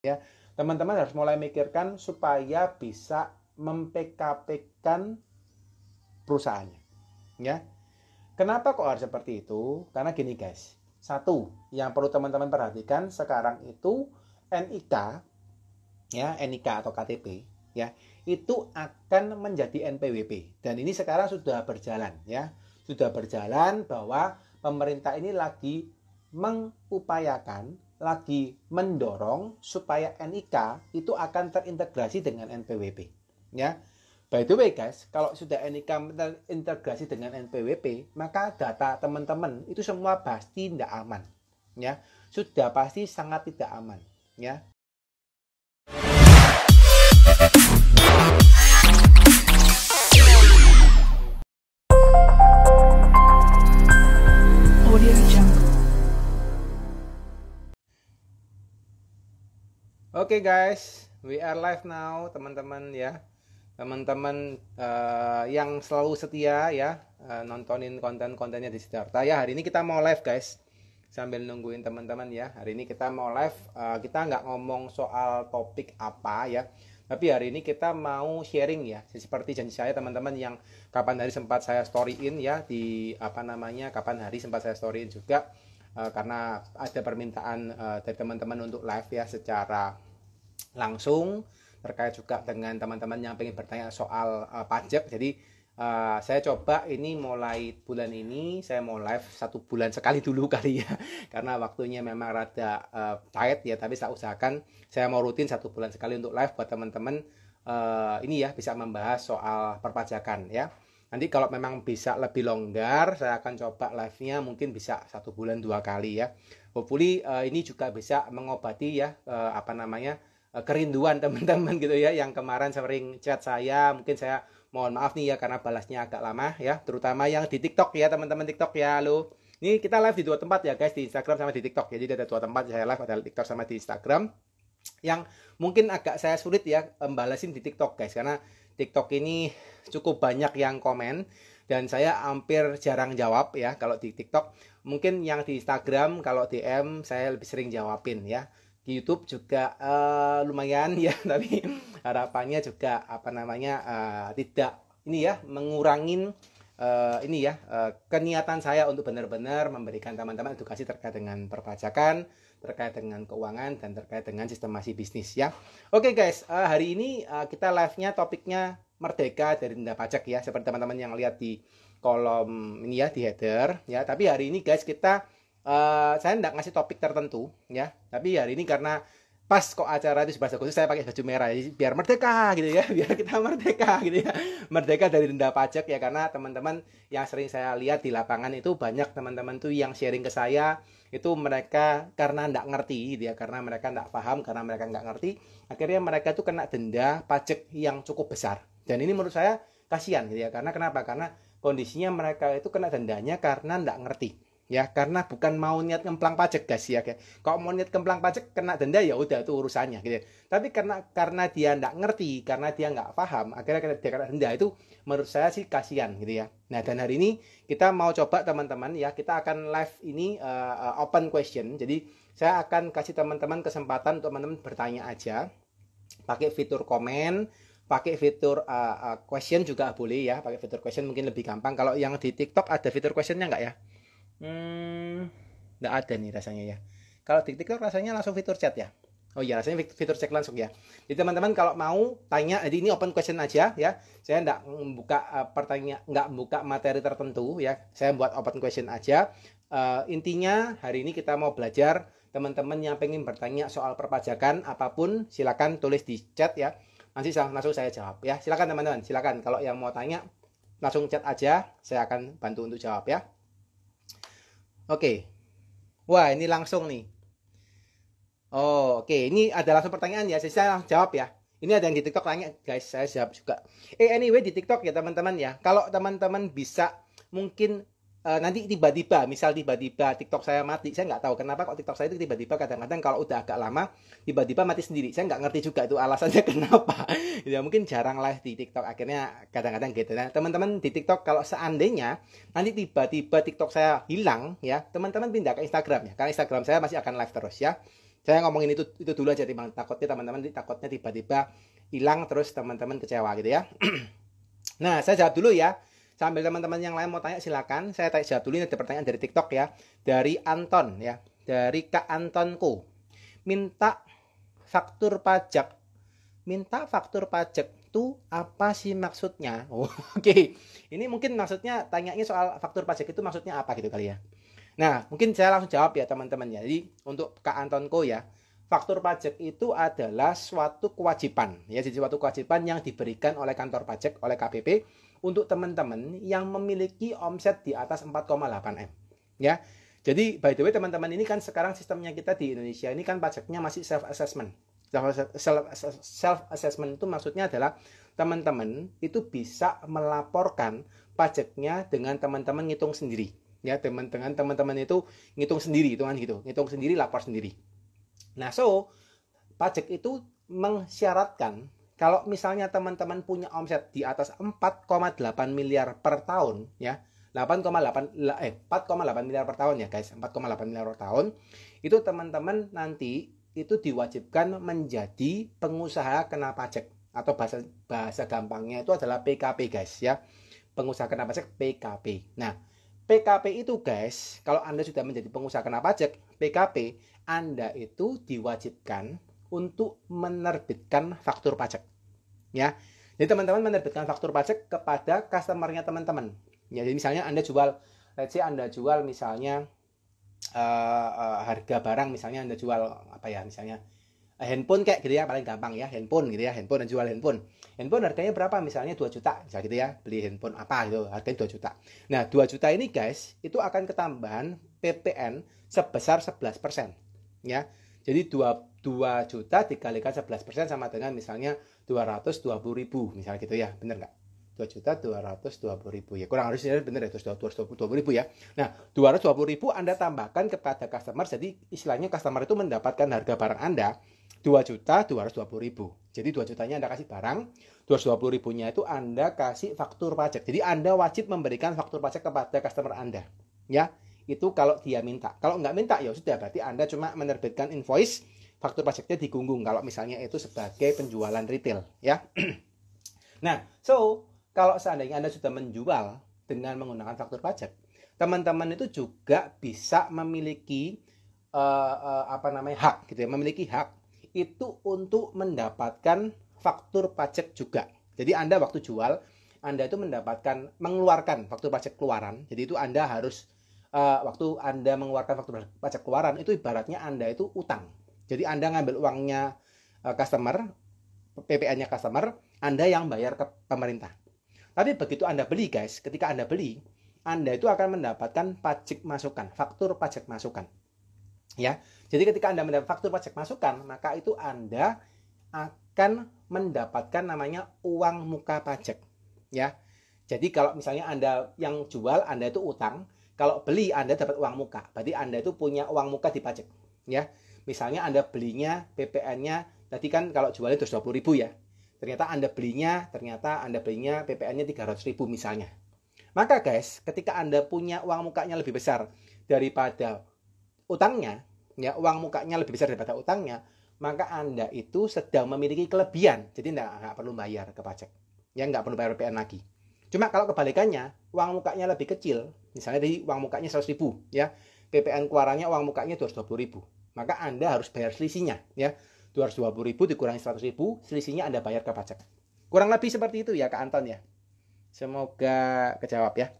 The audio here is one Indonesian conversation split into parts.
ya. Teman-teman harus mulai mikirkan supaya bisa mem-PKP-kan perusahaannya, ya. Kenapa kok harus seperti itu? Karena gini guys, satu yang perlu teman-teman perhatikan sekarang itu NIK, ya, NIK atau KTP, ya, itu akan menjadi NPWP. Dan ini sekarang sudah berjalan, ya, sudah berjalan bahwa pemerintah ini lagi mengupayakan, lagi mendorong supaya NIK itu akan terintegrasi dengan NPWP, ya. By the way guys, kalau sudah NIK terintegrasi dengan NPWP, maka data teman-teman itu semua pasti tidak aman, ya. Sudah pasti sangat tidak aman, ya. Audio Jungle. Oke guys, we are live now teman-teman ya. Teman-teman yang selalu setia ya nontonin konten-kontennya di Siddhartha ya. Hari ini kita mau live guys. Sambil nungguin teman-teman ya. Hari ini kita mau live, kita nggak ngomong soal topik apa ya. Tapi hari ini kita mau sharing ya. Seperti janji saya teman-teman yang kapan hari sempat saya storyin ya di kapan hari sempat saya storyin juga. Karena ada permintaan dari teman-teman untuk live ya secara langsung terkait juga dengan teman-teman yang pengen bertanya soal pajak. Jadi saya coba ini mulai bulan ini saya mau live 1 bulan sekali dulu kali ya, karena waktunya memang rada tight ya, tapi saya usahakan saya mau rutin 1 bulan sekali untuk live buat teman-teman ini ya bisa membahas soal perpajakan ya. Nanti kalau memang bisa lebih longgar, saya akan coba live-nya mungkin bisa 1 bulan 2 kali ya. Hopefully ini juga bisa mengobati ya kerinduan teman-teman gitu ya, yang kemarin sering chat saya. Mungkin saya mohon maaf nih ya karena balasnya agak lama ya, terutama yang di TikTok ya teman-teman TikTok ya. Halo. Ini kita live di 2 tempat ya guys, di Instagram sama di TikTok. Jadi ada 2 tempat saya live, ada di TikTok sama di Instagram. Yang mungkin agak saya sulit ya balasin di TikTok guys, karena TikTok ini cukup banyak yang komen dan saya hampir jarang jawab ya kalau di TikTok. Mungkin yang di Instagram kalau DM saya lebih sering jawabin ya. Di YouTube juga lumayan ya, tapi harapannya juga tidak ini ya mengurangin keniatan saya untuk benar-benar memberikan teman-teman edukasi terkait dengan perpajakan, terkait dengan keuangan, dan terkait dengan sistemasi bisnis ya. Oke guys, hari ini kita live-nya topiknya merdeka dari denda pajak ya, seperti teman-teman yang lihat di kolom ini ya, di header ya. Tapi hari ini guys kita saya tidak ngasih topik tertentu ya, tapi hari ini karena pas kok acara itu 11 Agustus saya pakai baju merah, jadi biar merdeka gitu ya, biar kita merdeka gitu ya, merdeka dari denda pajak ya. Karena teman-teman yang sering saya lihat di lapangan itu banyak teman-teman tuh yang sharing ke saya, itu mereka karena nggak ngerti gitu ya, karena mereka nggak paham, karena mereka nggak ngerti, akhirnya mereka tuh kena denda pajak yang cukup besar. Dan ini menurut saya kasihan gitu ya, karena kenapa? Karena kondisinya mereka itu kena dendanya karena nggak ngerti ya, karena bukan mau niat ngemplang pajak guys ya. Kalau mau niat ngemplang pajak kena denda ya udah itu urusannya gitu. Tapi karena dia nggak ngerti, karena dia nggak paham, akhirnya dia kena denda, itu menurut saya sih kasihan gitu ya. Nah, dan hari ini kita mau coba teman-teman ya, kita akan live ini open question. Jadi saya akan kasih teman-teman kesempatan untuk teman-teman bertanya aja, pakai fitur komen, pakai fitur question juga boleh ya. Pakai fitur question mungkin lebih gampang. Kalau yang di TikTok ada fitur questionnya nggak ya? Nggak ada nih rasanya ya. Kalau di TikTok rasanya langsung fitur chat ya. Oh iya, rasanya fitur chat langsung ya. Jadi teman-teman kalau mau tanya, jadi ini open question aja ya. Saya nggak membuka nggak membuka materi tertentu ya. Saya buat open question aja. Intinya hari ini kita mau belajar. Teman-teman yang pengen bertanya soal perpajakan apapun, silakan tulis di chat ya. Nanti langsung saya jawab ya. Silakan teman-teman, silakan. Kalau yang mau tanya langsung chat aja, saya akan bantu untuk jawab ya. Oke. Wah, ini langsung nih. Oh, oke. Ini ada langsung pertanyaan ya. Saya langsung jawab ya. Ini ada yang di TikTok tanya, guys. Saya jawab juga. Anyway di TikTok ya teman-teman ya. Kalau teman-teman bisa mungkin nanti tiba-tiba TikTok saya mati. Saya nggak tahu kenapa kok TikTok saya itu tiba-tiba kadang-kadang kalau udah agak lama tiba-tiba mati sendiri. Saya nggak ngerti juga itu alasannya kenapa. Ya mungkin jarang live di TikTok, akhirnya kadang-kadang gitu. Nah, teman-teman di TikTok kalau seandainya nanti tiba-tiba TikTok saya hilang ya, teman-teman pindah ke Instagram ya. Karena Instagram saya masih akan live terus ya. Saya ngomongin itu dulu aja, takutnya teman-teman tiba-tiba hilang terus teman-teman kecewa gitu ya. Nah, saya jawab dulu ya. Sambil teman-teman yang lain mau tanya silakan. Saya jawab dulu. Ini ada pertanyaan dari TikTok ya. Dari Anton ya. Dari Kak Antonku. Minta faktur pajak. Minta faktur pajak itu apa sih maksudnya? Oh, oke. Ini mungkin maksudnya tanyanya soal faktur pajak itu maksudnya apa gitu kali ya. Nah, mungkin saya langsung jawab ya teman-teman ya. Jadi untuk Kak Antonku ya. Faktur pajak itu adalah suatu kewajiban ya, jadi suatu kewajiban yang diberikan oleh kantor pajak, oleh KPP untuk teman-teman yang memiliki omset di atas 4,8 M ya. Jadi by the way teman-teman, ini kan sekarang sistemnya kita di Indonesia ini kan pajaknya masih self assessment. Self assessment itu maksudnya adalah teman-teman itu bisa melaporkan pajaknya dengan teman-teman ngitung sendiri ya, teman-teman itu ngitung sendiri, hitungan gitu, ngitung sendiri, lapor sendiri. Nah, pajak itu mensyaratkan kalau misalnya teman-teman punya omset di atas 4,8 miliar per tahun ya, 4,8 miliar per tahun ya guys, 4,8 miliar per tahun, itu teman-teman nanti itu diwajibkan menjadi pengusaha kena pajak, atau bahasa gampangnya itu adalah PKP guys ya. Pengusaha kena pajak PKP. Nah, PKP itu guys, kalau Anda sudah menjadi pengusaha kena pajak PKP, Anda itu diwajibkan untuk menerbitkan faktur pajak. Ya. Jadi teman-teman menerbitkan faktur pajak kepada customer-nya teman-teman. Ya, jadi misalnya Anda jual, let's say Anda jual misalnya harga barang, misalnya Anda jual apa ya, misalnya handphone kayak gitu ya, paling gampang ya, handphone gitu ya, handphone, dan jual handphone harganya berapa, misalnya 2 juta misalnya gitu ya, beli handphone apa gitu harganya 2 juta. Nah 2 juta ini guys itu akan ketambahan PPN sebesar 11% ya. Jadi 2 juta dikalikan 11% sama dengan misalnya 220.000 misalnya gitu ya, bener nggak? 2.220.000 ya, kurang harusnya bener ya, 220.000 ya. Nah 220.000 Anda tambahkan kepada customer, jadi istilahnya customer itu mendapatkan harga barang Anda 2.220.000. Jadi 2 jutanya Anda kasih barang, 220.000-nya itu Anda kasih faktur pajak. Jadi Anda wajib memberikan faktur pajak kepada customer Anda. Ya, itu kalau dia minta. Kalau nggak minta ya sudah, berarti Anda cuma menerbitkan invoice, faktur pajaknya digunggung kalau misalnya itu sebagai penjualan retail ya. Nah, kalau seandainya Anda sudah menjual dengan menggunakan faktur pajak, teman-teman itu juga bisa memiliki hak gitu ya, memiliki hak itu untuk mendapatkan faktur pajak juga. Jadi Anda waktu jual, Anda itu mengeluarkan faktur pajak keluaran. Jadi itu Anda harus waktu Anda mengeluarkan faktur pajak keluaran itu ibaratnya Anda itu utang. Jadi Anda ngambil uangnya customer, PPN-nya customer, Anda yang bayar ke pemerintah. Tapi begitu Anda beli guys, ketika Anda beli, Anda itu akan mendapatkan pajak masukan, faktur pajak masukan. Ya. Jadi ketika Anda mendapat faktur pajak masukan, maka itu Anda akan mendapatkan namanya uang muka pajak. Ya. Jadi kalau misalnya Anda yang jual, Anda itu utang, kalau beli Anda dapat uang muka. Berarti Anda itu punya uang muka di pajak. Ya. Misalnya Anda belinya PPN-nya, tadi kan kalau jualnya 220.000 ya. Ternyata Anda belinya PPN-nya 300.000 misalnya. Maka guys, ketika Anda punya uang mukanya lebih besar daripada utangnya, ya, uang mukanya lebih besar daripada utangnya, maka Anda itu sedang memiliki kelebihan. Jadi nggak perlu bayar ke pajak. Ya, nggak perlu bayar PPN lagi. Cuma kalau kebalikannya, uang mukanya lebih kecil, misalnya dari uang mukanya 100.000, ya, PPN keluarannya uang mukanya 220.000, maka Anda harus bayar selisihnya, ya. 220.000 dikurangi 100.000, selisihnya Anda bayar ke pajak. Kurang lebih seperti itu ya Kak Anton ya. Semoga kejawab ya.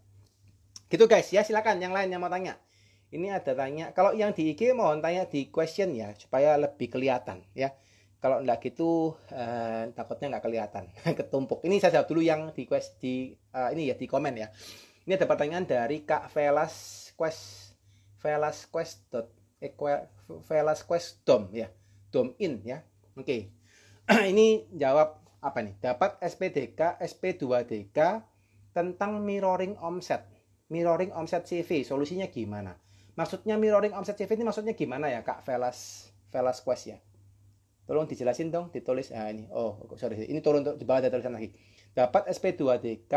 Gitu guys ya, silakan yang lain yang mau tanya. Ini ada tanya, kalau yang di IG mohon tanya di question ya, supaya lebih kelihatan ya. Kalau enggak gitu takutnya nggak kelihatan, ketumpuk. Ini saya jawab dulu yang di komen ya. Ini ada pertanyaan dari Kak Velasquez.dom ya. Dom-in ya. Oke. Ini jawab apa nih? Dapat SPDK, SP2DK tentang mirroring omset. Mirroring omset CV, solusinya gimana? Maksudnya mirroring omset CV ini maksudnya gimana ya Kak Velasquez ya? Tolong dijelasin dong, ditulis. Nah ini. Oh, sorry. Ini turun di bawah ada tulisan lagi. Dapat SP2DK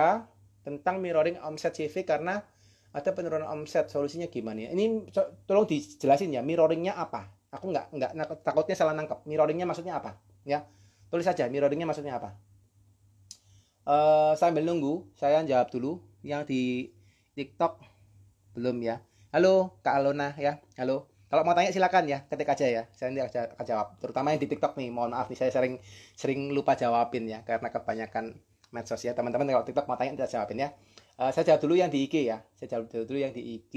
tentang mirroring omset CV karena ada penurunan omset. Solusinya gimana ya? Ini tolong dijelasin ya, mirroringnya apa? Aku nggak takutnya salah nangkep. Mirroringnya maksudnya apa? Ya, tulis saja mirroringnya maksudnya apa. Sambil nunggu, saya jawab dulu yang di TikTok belum ya. Halo Kak Alona ya, halo. Kalau mau tanya silakan ya, ketik aja ya. Saya nanti akan jawab. Terutama yang di TikTok nih, mohon maaf nih saya sering lupa jawabin ya karena kebanyakan medsos ya. Teman-teman kalau TikTok mau tanya kita jawabin ya. Saya jawab dulu yang di IG ya. Saya jawab dulu yang di IG.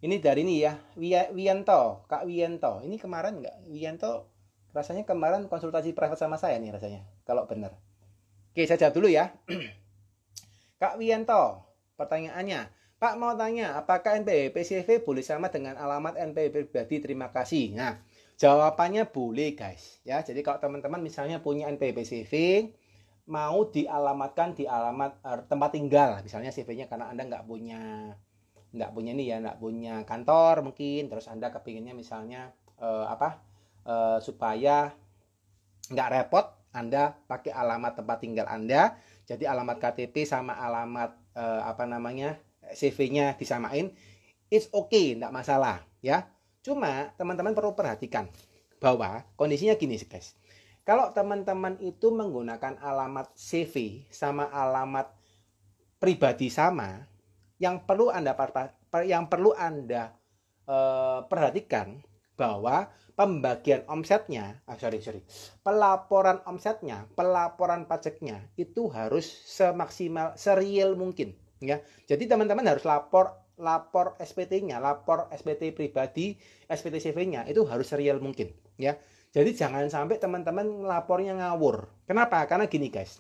Ini dari ini ya, Wianto, Kak Wianto. Ini kemarin nggak? Wianto rasanya kemarin konsultasi private sama saya nih rasanya. Kalau benar. Oke, saya jawab dulu ya. Kak Wianto, pertanyaannya, Pak mau tanya, apakah NPWP CV boleh sama dengan alamat NPWP pribadi? Terima kasih. Nah, jawabannya boleh guys. Ya, jadi kalau teman-teman misalnya punya NPWP CV, mau dialamatkan di alamat tempat tinggal, misalnya CV-nya karena Anda nggak punya ini ya, nggak punya kantor mungkin, terus Anda kepinginnya misalnya supaya nggak repot, Anda pakai alamat tempat tinggal Anda, jadi alamat KTP sama alamat CV-nya disamain, it's okay, nggak masalah ya. Cuma teman-teman perlu perhatikan bahwa kondisinya gini sih guys. Kalau teman-teman itu menggunakan alamat CV sama alamat pribadi sama, yang perlu Anda perhatikan bahwa pembagian omsetnya, pelaporan omsetnya, pelaporan pajaknya itu harus semaksimal serial mungkin ya. Jadi teman-teman harus lapor SPT-nya, lapor SPT pribadi, SPT CV-nya itu harus serial mungkin ya. Jadi jangan sampai teman-teman lapornya ngawur. Kenapa? Karena gini guys.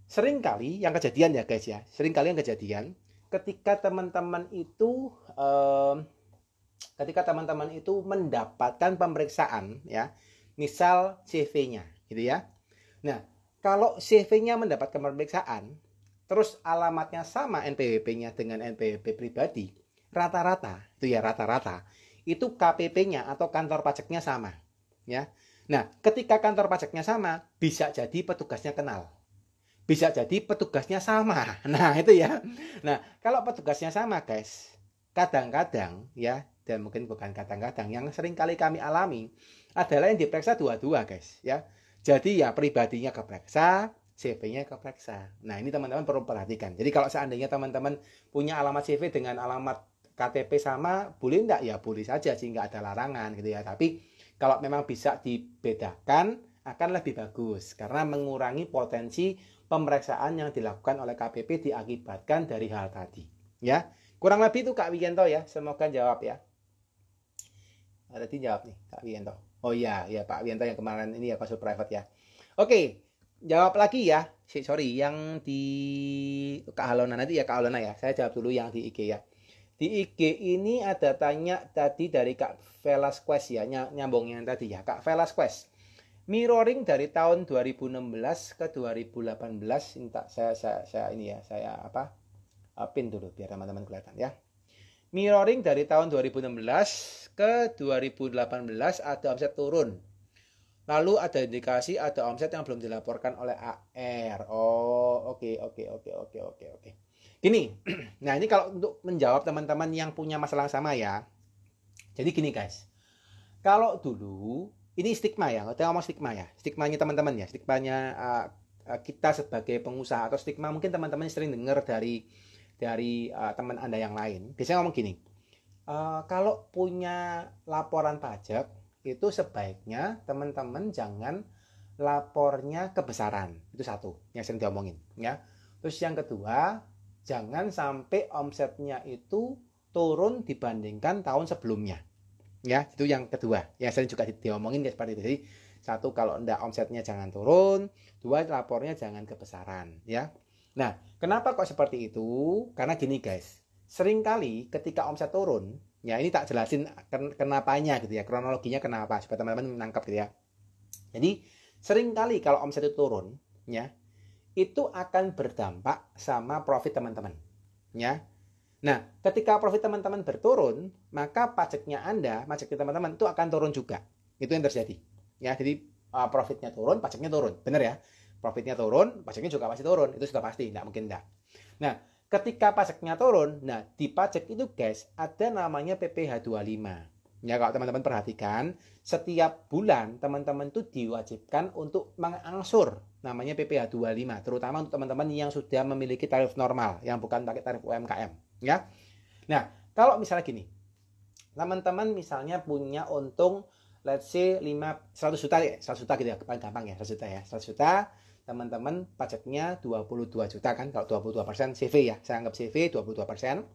Seringkali yang kejadian ya guys ya, ketika teman-teman itu mendapatkan pemeriksaan ya, misal CV-nya gitu ya. Nah, kalau CV-nya mendapatkan pemeriksaan, terus alamatnya sama NPWP-nya dengan NPWP pribadi, rata-rata itu KPP-nya atau kantor pajaknya sama ya. Nah, ketika kantor pajaknya sama, bisa jadi petugasnya kenal. Bisa jadi petugasnya sama. Nah, itu ya. Nah, kalau petugasnya sama, guys, kadang-kadang ya, dan mungkin bukan kadang-kadang, yang sering kali kami alami adalah yang diperiksa dua-dua, guys, ya. Jadi ya pribadinya keperiksa, CV-nya keperiksa. Nah, ini teman-teman perlu perhatikan. Jadi kalau seandainya teman-teman punya alamat CV dengan alamat KTP sama, boleh enggak? Ya boleh saja sih, enggak ada larangan gitu ya. Tapi kalau memang bisa dibedakan, akan lebih bagus karena mengurangi potensi pemeriksaan yang dilakukan oleh KPP diakibatkan dari hal tadi ya. Kurang lebih itu Kak Wiyanto ya, semoga jawab ya. Tadi jawab nih Kak Wiyanto. Oh iya ya Pak Wiyanto yang kemarin ini ya konsul private ya. Oke, jawab lagi ya. Sorry yang di Kak Alona nanti ya Kak Alona ya. Saya jawab dulu yang di IG ya. Di IG ini ada tanya tadi dari Kak Velasquez ya, nyambung yang tadi ya Kak Velasquez. Mirroring dari tahun 2016 ke 2018 ini saya pin dulu biar teman-teman kelihatan ya. Mirroring dari tahun 2016 ke 2018 ada omset turun. Lalu ada indikasi ada omset yang belum dilaporkan oleh AR. Oh, oke. Gini. Nah, ini kalau untuk menjawab teman-teman yang punya masalah sama ya. Jadi gini guys. Kalau dulu ini stigma ya, kita ngomong stigma ya, stigmanya teman-teman ya, stigmanya kita sebagai pengusaha atau stigma mungkin teman-teman sering dengar dari teman Anda yang lain. Biasanya ngomong gini, kalau punya laporan pajak itu sebaiknya teman-teman jangan lapornya kebesaran, itu satu yang sering diomongin ya. Terus yang kedua, jangan sampai omsetnya itu turun dibandingkan tahun sebelumnya. Ya, itu yang kedua. Yang sering juga diomongin ya seperti itu. Jadi, satu kalau enggak omsetnya jangan turun, dua lapornya jangan kebesaran, ya. Nah, kenapa kok seperti itu? Karena gini, guys. Seringkali ketika omset turun, ya ini tak jelasin kenapanya gitu ya, kronologinya kenapa supaya teman-teman menangkap gitu ya. Jadi, seringkali kalau omset itu turun, ya, itu akan berdampak sama profit teman-teman, ya. Nah, ketika profit teman-teman berturun, maka pajaknya Anda, pajaknya teman-teman itu akan turun juga. Itu yang terjadi. Ya, jadi profitnya turun, pajaknya turun. Benar ya? Profitnya turun, pajaknya juga pasti turun. Itu sudah pasti, tidak mungkin tidak. Nah, ketika pajaknya turun, nah di pajak itu guys, ada namanya PPh 25. Ya, kalau teman-teman perhatikan, setiap bulan teman-teman tuh diwajibkan untuk mengangsur namanya PPh 25, terutama untuk teman-teman yang sudah memiliki tarif normal, yang bukan pakai tarif UMKM, ya. Nah, kalau misalnya gini, teman-teman misalnya punya untung let's say 100 juta ya, 100 juta gitu ya, paling gampang ya, 100 juta ya. 100 juta, teman-teman pajaknya 22 juta kan, kalau 22% CV ya, saya anggap CV 22%.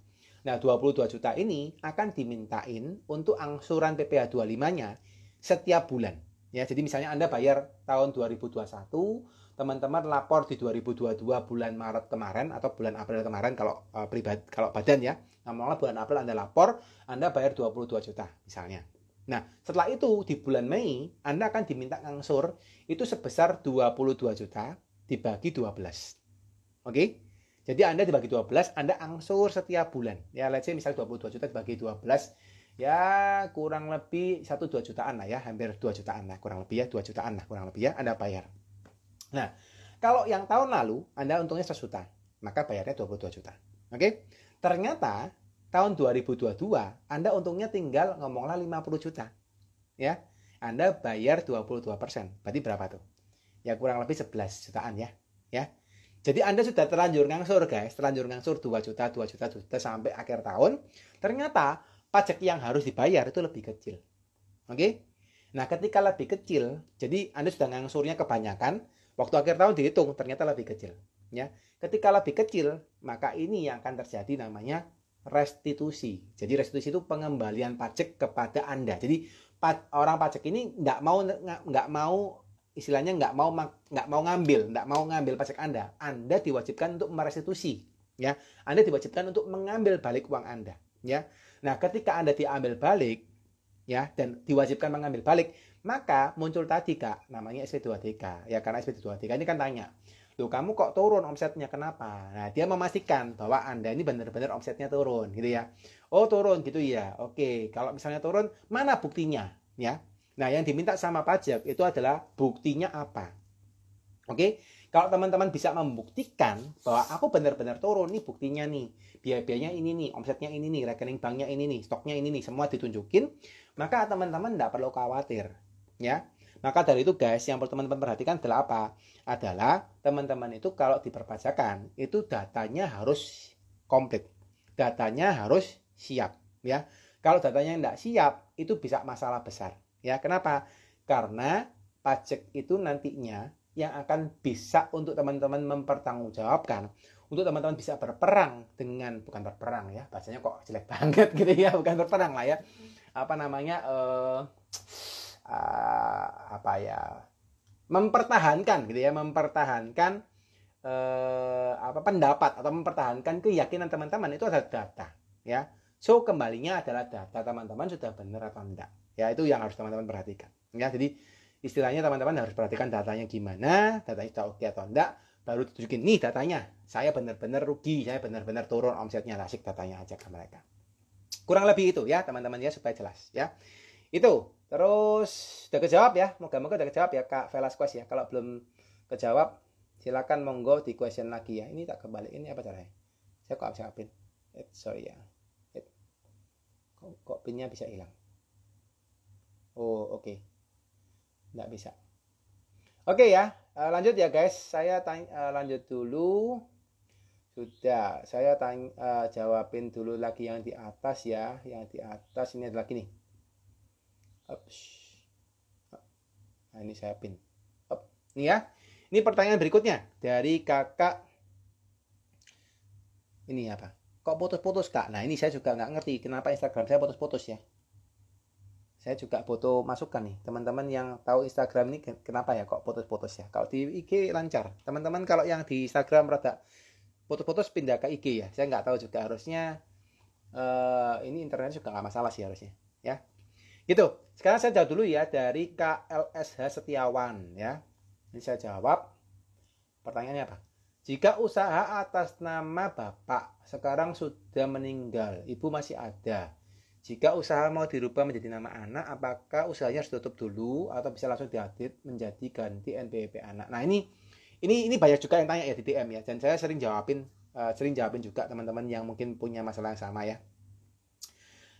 Nah, 22 juta ini akan dimintain untuk angsuran PPh 25-nya setiap bulan. Ya, jadi misalnya Anda bayar tahun 2021, teman-teman lapor di 2022 bulan Maret kemarin atau bulan April kemarin kalau pribadi, kalau badan ya. Nah, bulan April Anda lapor, Anda bayar 22 juta misalnya. Nah, setelah itu di bulan Mei Anda akan diminta ngangsur itu sebesar 22 juta dibagi 12. Oke? Jadi Anda dibagi 12, Anda angsur setiap bulan. Ya, let's say misalnya 22 juta dibagi 12, ya kurang lebih 1-2 jutaan lah ya, hampir 2 jutaan lah, kurang lebih ya, 2 jutaan lah, kurang lebih ya, Anda bayar. Nah, kalau yang tahun lalu, Anda untungnya 100 juta, maka bayarnya 22 juta. Oke? Ternyata, tahun 2022, Anda untungnya tinggal ngomonglah 50 juta. Ya, Anda bayar 22%. Berarti berapa tuh? Ya kurang lebih 11 jutaan ya. Ya. Jadi Anda sudah terlanjur ngangsur guys, terlanjur ngangsur 2 juta, 2 juta, 2 juta sampai akhir tahun. Ternyata pajak yang harus dibayar itu lebih kecil. Oke? Nah, ketika lebih kecil, jadi Anda sudah ngangsurnya kebanyakan, waktu akhir tahun dihitung ternyata lebih kecil. Ya, ketika lebih kecil, maka ini yang akan terjadi namanya restitusi. Jadi restitusi itu pengembalian pajak kepada Anda. Jadi orang pajak ini nggak mau istilahnya nggak mau ngambil pajak Anda diwajibkan untuk merestitusi, ya. Anda diwajibkan untuk mengambil balik uang Anda, ya. Nah, ketika Anda diambil balik, ya, dan diwajibkan mengambil balik, maka muncul tadi Kak, namanya SP2TK, ya. Karena SP2TK ini kan tanya, loh kamu kok turun omsetnya, kenapa? Nah, dia memastikan bahwa Anda ini benar-benar omsetnya turun, gitu ya. Oh, turun gitu ya. Oke, kalau misalnya turun, mana buktinya, ya? Nah, yang diminta sama pajak itu adalah buktinya apa. Oke, kalau teman-teman bisa membuktikan bahwa aku benar-benar turun, nih buktinya nih, biaya-biayanya ini nih, omsetnya ini nih, rekening banknya ini nih, stoknya ini nih, semua ditunjukin, maka teman-teman tidak perlu khawatir, ya. Maka dari itu guys, yang perlu teman-teman perhatikan adalah apa? Adalah teman-teman itu kalau diperpajakan, itu datanya harus komplit, datanya harus siap, ya. Kalau datanya tidak siap, itu bisa masalah besar. Ya, kenapa? Karena pajak itu nantinya yang akan bisa untuk teman-teman mempertanggungjawabkan, untuk teman-teman bisa berperang dengan, bukan berperang ya, bahasanya kok jelek banget gitu ya, bukan berperang lah ya, apa namanya, apa ya, mempertahankan gitu ya, mempertahankan apa pendapat atau mempertahankan keyakinan teman-teman itu adalah data, ya. So kembalinya adalah data teman-teman sudah benar atau enggak. Ya, itu yang harus teman-teman perhatikan. Ya, jadi istilahnya teman-teman harus perhatikan datanya gimana, datanya sudah oke atau enggak, baru tunjukin nih datanya. Saya benar-benar rugi, saya benar-benar turun omsetnya, asik datanya aja ke mereka. Kurang lebih itu ya, teman-teman ya, supaya jelas ya. Itu. Terus udah kejawab ya. Moga-moga udah kejawab ya Kak Velasquez ya. Kalau belum kejawab, silakan monggo di question lagi ya. Ini tak kebalik, ini apa caranya? Saya kok bisa pin? Sorry ya. Kok pinnya bisa hilang? Oh, oke. Nggak bisa. Oke ya, lanjut ya guys. Saya lanjut dulu. Sudah, saya jawabin dulu lagi yang di atas ya. Yang di atas ini adalah gini. Ups. Nah, ini saya pin. Ini ya. Ini pertanyaan berikutnya dari kakak. Ini apa? Kok putus-putus Kak? Nah, ini saya juga nggak ngerti kenapa Instagram saya putus-putus ya. Saya juga butuh masukan nih, teman-teman yang tahu Instagram ini kenapa ya kok putus-putus ya. Kalau di IG lancar, teman-teman kalau yang di Instagram rada putus-putus pindah ke IG ya. Saya nggak tahu juga, harusnya ini internet juga nggak masalah sih harusnya ya. Gitu. Sekarang saya jawab dulu ya dari KLSH Setiawan ya. Ini saya jawab. Pertanyaannya apa? Jika usaha atas nama Bapak sekarang sudah meninggal, Ibu masih ada. Jika usaha mau dirubah menjadi nama anak, apakah usahanya harus tutup dulu atau bisa langsung diupdate menjadi ganti NPWP anak? Nah, ini banyak juga yang tanya ya di DM ya, dan saya sering jawabin juga teman-teman yang mungkin punya masalah yang sama ya.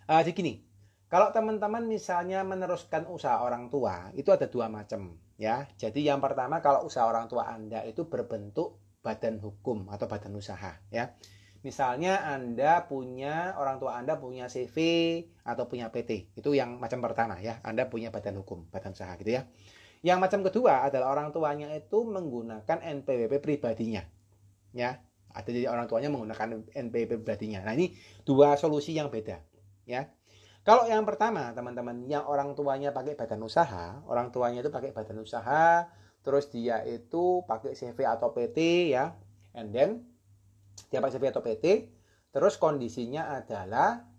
Jadi gini, Kalau teman-teman misalnya meneruskan usaha orang tua, itu ada dua macam ya. Jadi yang pertama, kalau usaha orang tua Anda itu berbentuk badan hukum atau badan usaha ya. Misalnya orang tua Anda punya CV atau punya PT. Itu yang macam pertama ya. Anda punya badan hukum, badan usaha gitu ya. Yang macam kedua adalah orang tuanya itu menggunakan NPWP pribadinya ya. Jadi orang tuanya menggunakan NPWP pribadinya. Nah, ini dua solusi yang beda ya. Kalau yang pertama, teman-teman, yang orang tuanya pakai badan usaha, orang tuanya itu pakai badan usaha, terus dia itu pakai CV atau PT ya, and then dia pakai CV atau PT, terus kondisinya adalah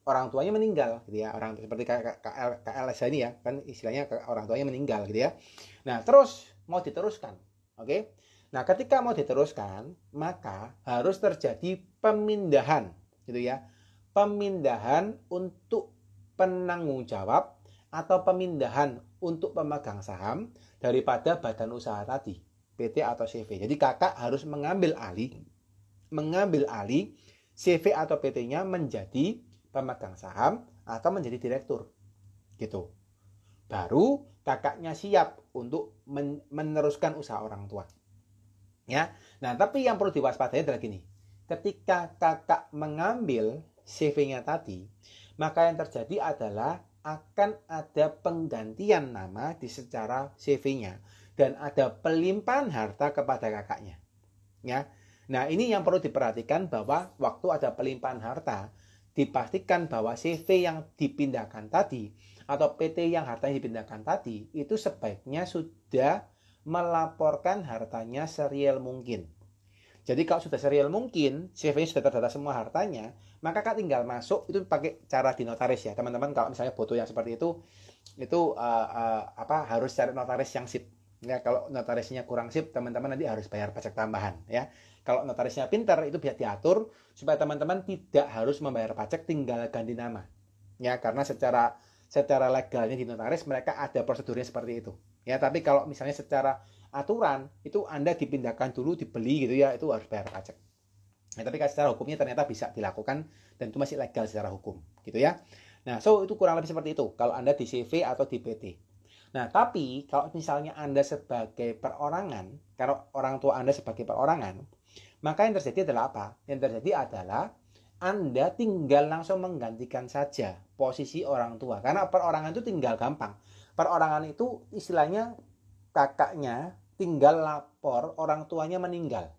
orang tuanya meninggal, gitu ya, orang seperti KLS ini ya, kan istilahnya orang tuanya meninggal, gitu ya. Nah, terus mau diteruskan, oke? Nah, ketika mau diteruskan, maka harus terjadi pemindahan, gitu ya. Pemindahan untuk penanggung jawab atau pemindahan untuk pemegang saham daripada badan usaha tadi, PT atau CV. Jadi kakak harus mengambil alih CV atau PT-nya menjadi pemegang saham atau menjadi direktur. Gitu. Baru kakaknya siap untuk meneruskan usaha orang tua. Ya. Nah, tapi yang perlu diwaspadai adalah gini. Ketika kakak mengambil CV-nya tadi, maka yang terjadi adalah akan ada penggantian nama di secara CV-nya dan ada pelimpahan harta kepada kakaknya. Ya. Nah, ini yang perlu diperhatikan bahwa waktu ada pelimpahan harta, dipastikan bahwa CV yang dipindahkan tadi atau PT yang hartanya dipindahkan tadi itu sebaiknya sudah melaporkan hartanya serial mungkin. Jadi kalau sudah serial mungkin, CV-nya sudah terdata semua hartanya, maka kakak tinggal masuk itu pakai cara di notaris ya. Teman-teman kalau misalnya butuh yang seperti itu harus cari notaris yang sip. Ya, kalau notarisnya kurang sip, teman-teman nanti harus bayar pajak tambahan ya. Kalau notarisnya pintar itu bisa diatur supaya teman-teman tidak harus membayar pajak, tinggal ganti nama. Ya, karena secara legalnya di notaris mereka ada prosedurnya seperti itu. Ya, tapi kalau misalnya secara aturan itu Anda dipindahkan dulu, dibeli gitu ya, itu harus bayar pajak. Nah, tapi secara hukumnya ternyata bisa dilakukan dan itu masih legal secara hukum gitu ya. Nah, itu kurang lebih seperti itu kalau Anda di CV atau di PT. Nah, tapi kalau misalnya Anda sebagai perorangan, kalau orang tua Anda sebagai perorangan, maka yang terjadi adalah apa? Yang terjadi adalah Anda tinggal langsung menggantikan saja posisi orang tua. Karena perorangan itu tinggal gampang. Perorangan itu istilahnya kakaknya tinggal lapor orang tuanya meninggal.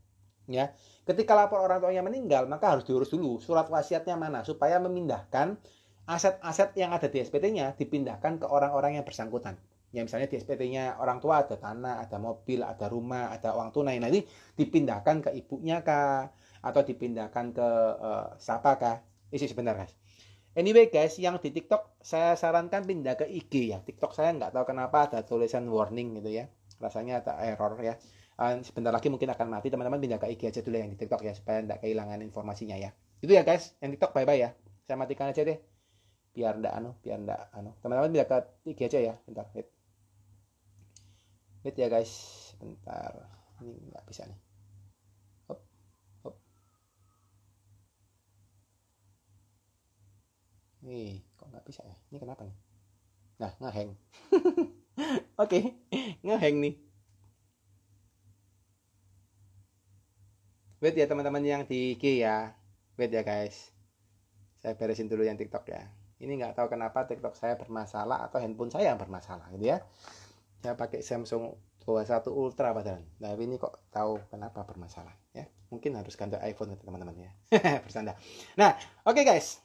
Ya, ketika lapor orang tuanya meninggal, maka harus diurus dulu surat wasiatnya mana supaya memindahkan aset-aset yang ada di SPT-nya dipindahkan ke orang-orang yang bersangkutan. Ya, misalnya di SPT-nya orang tua ada tanah, ada mobil, ada rumah, ada uang tunai. Nanti dipindahkan ke ibunya kah atau dipindahkan ke siapa kah? Isi sebentar, guys. Anyway guys, yang di TikTok saya sarankan pindah ke IG ya. TikTok saya nggak tahu kenapa ada tulisan warning gitu ya. Rasanya ada error ya. Sebentar lagi mungkin akan mati. Teman-teman pindah ke IG aja dulu yang di TikTok ya supaya nggak kehilangan informasinya ya. Itu ya guys, yang TikTok bye-bye ya. Saya matikan aja deh. Biar nggak Teman-teman pindah ke IG aja ya. Bentar, wait ya guys. Bentar. Ini nggak bisa nih. Kok nggak bisa ya? Ini kenapa nih? Nah, ngehang. Oke, ngehang nih. Wait ya teman-teman yang di IG ya. Wait ya guys. Saya beresin dulu yang TikTok ya. Ini nggak tahu kenapa TikTok saya bermasalah atau handphone saya yang bermasalah gitu ya. Saya pakai Samsung 21 Ultra padahal. Nah, ini kok tahu kenapa bermasalah ya. Mungkin harus ganti iPhone teman-teman ya. Bercanda. Nah, oke guys.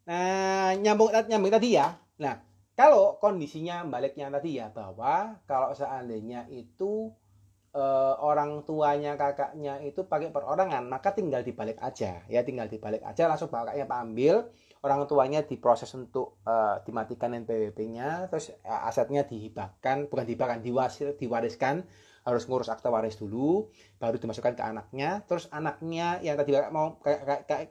Nah, nyambung tadi ya. Nah, kalau kondisinya baliknya tadi ya, bahwa kalau seandainya itu orang tuanya kakaknya itu pakai perorangan, maka tinggal dibalik aja ya, langsung kakaknya ambil, orang tuanya diproses untuk dimatikan NPWP-nya, terus asetnya diwariskan, harus ngurus akta waris dulu, baru dimasukkan ke anaknya, terus anaknya yang tadi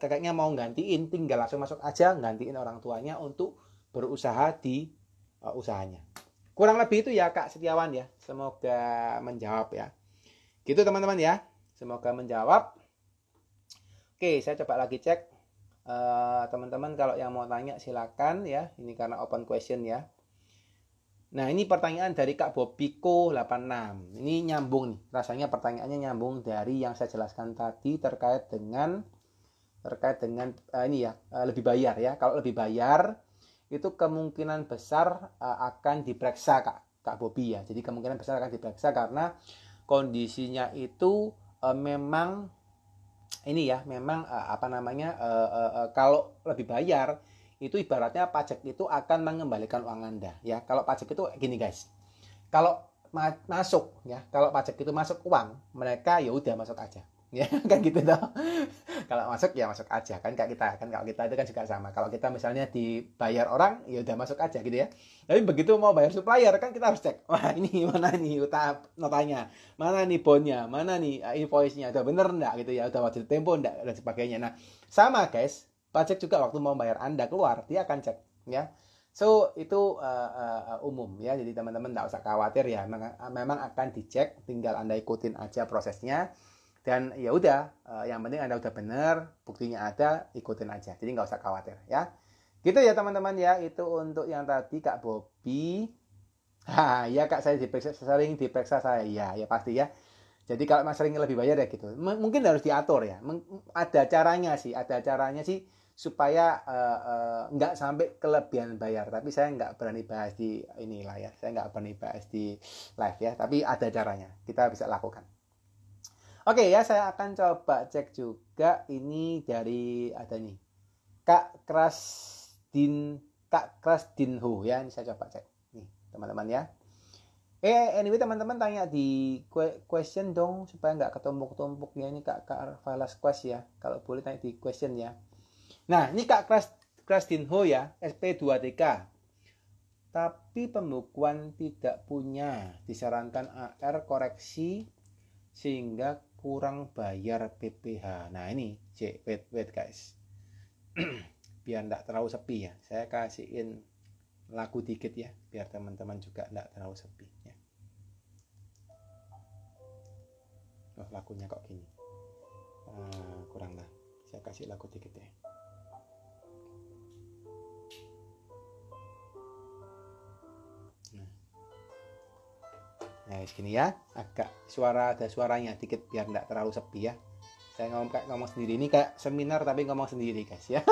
kakaknya mau gantiin, tinggal langsung masuk aja gantiin orang tuanya untuk berusaha di usahanya. Kurang lebih itu ya Kak Setiawan ya, semoga menjawab ya. Gitu teman-teman ya, semoga menjawab. Oke, saya coba lagi cek Teman-teman kalau yang mau tanya silakan ya. Ini karena open question ya. Nah, ini pertanyaan dari Kak Bobiko 86. Ini nyambung nih. Rasanya pertanyaannya nyambung dari yang saya jelaskan tadi terkait dengan ini ya, lebih bayar ya. Kalau lebih bayar itu kemungkinan besar akan diperiksa Kak Bobi ya. Jadi kemungkinan besar akan diperiksa karena kondisinya itu memang ini ya, memang kalau lebih bayar itu ibaratnya pajak itu akan mengembalikan uang Anda ya. Kalau pajak itu gini guys. Kalau masuk ya, kalau pajak itu masuk uang, mereka ya udah masuk aja. Ya kan gitu dong. Kalau masuk ya masuk aja kan kayak kita kan, kalau kita itu kan juga sama. Kalau kita misalnya dibayar orang ya udah masuk aja gitu ya. Tapi begitu mau bayar supplier kan kita harus cek. Wah, ini mana nih notanya, mana nih bonnya, mana nih invoice-nya, udah bener enggak gitu ya, udah wajib tempo enggak dan sebagainya. Nah, sama guys. Pajak juga waktu mau bayar Anda keluar, dia akan cek ya. So, itu umum ya. Jadi teman-teman enggak usah khawatir ya. Memang akan dicek, tinggal Anda ikutin aja prosesnya. Dan ya udah, yang penting Anda udah bener, buktinya ada, ikutin aja. Jadi enggak usah khawatir ya. Gitu ya teman-teman ya. Itu untuk yang tadi Kak Bobi. Ya Kak, saya sering diperiksa saya. Ya pasti ya. Jadi kalau mas sering lebih bayar ya gitu. Mungkin harus diatur ya. Ada caranya sih supaya nggak sampai kelebihan bayar. Tapi saya nggak berani bahas di inilah ya. Saya nggak berani bahas di live ya. Tapi ada caranya. Kita bisa lakukan. Oke ya, saya akan coba cek juga ini dari ada nih. Kak Krasdinho ya. Ini saya coba cek. Nih, teman-teman ya. Anyway teman-teman tanya di question dong supaya nggak ketumpuk-tumpuk ya. Ini Kak Falas Quest ya. Kalau boleh tanya di question ya. Nah, ini Kak Krasdinho ya, SP2TK. Tapi pembukuan tidak punya, disarankan AR koreksi sehingga kurang bayar PPh. Nah, ini wait guys. Biar nggak terlalu sepi ya. Saya kasihin lagu dikit ya, biar teman-teman juga nggak terlalu sepi ya. Oh, lagunya kok gini. Kurang lah. Saya kasih lagu dikit ya. Nah, segini ya, agak ada suaranya dikit biar nggak terlalu sepi ya. Saya ngomong sendiri ini kayak seminar tapi ngomong sendiri guys ya.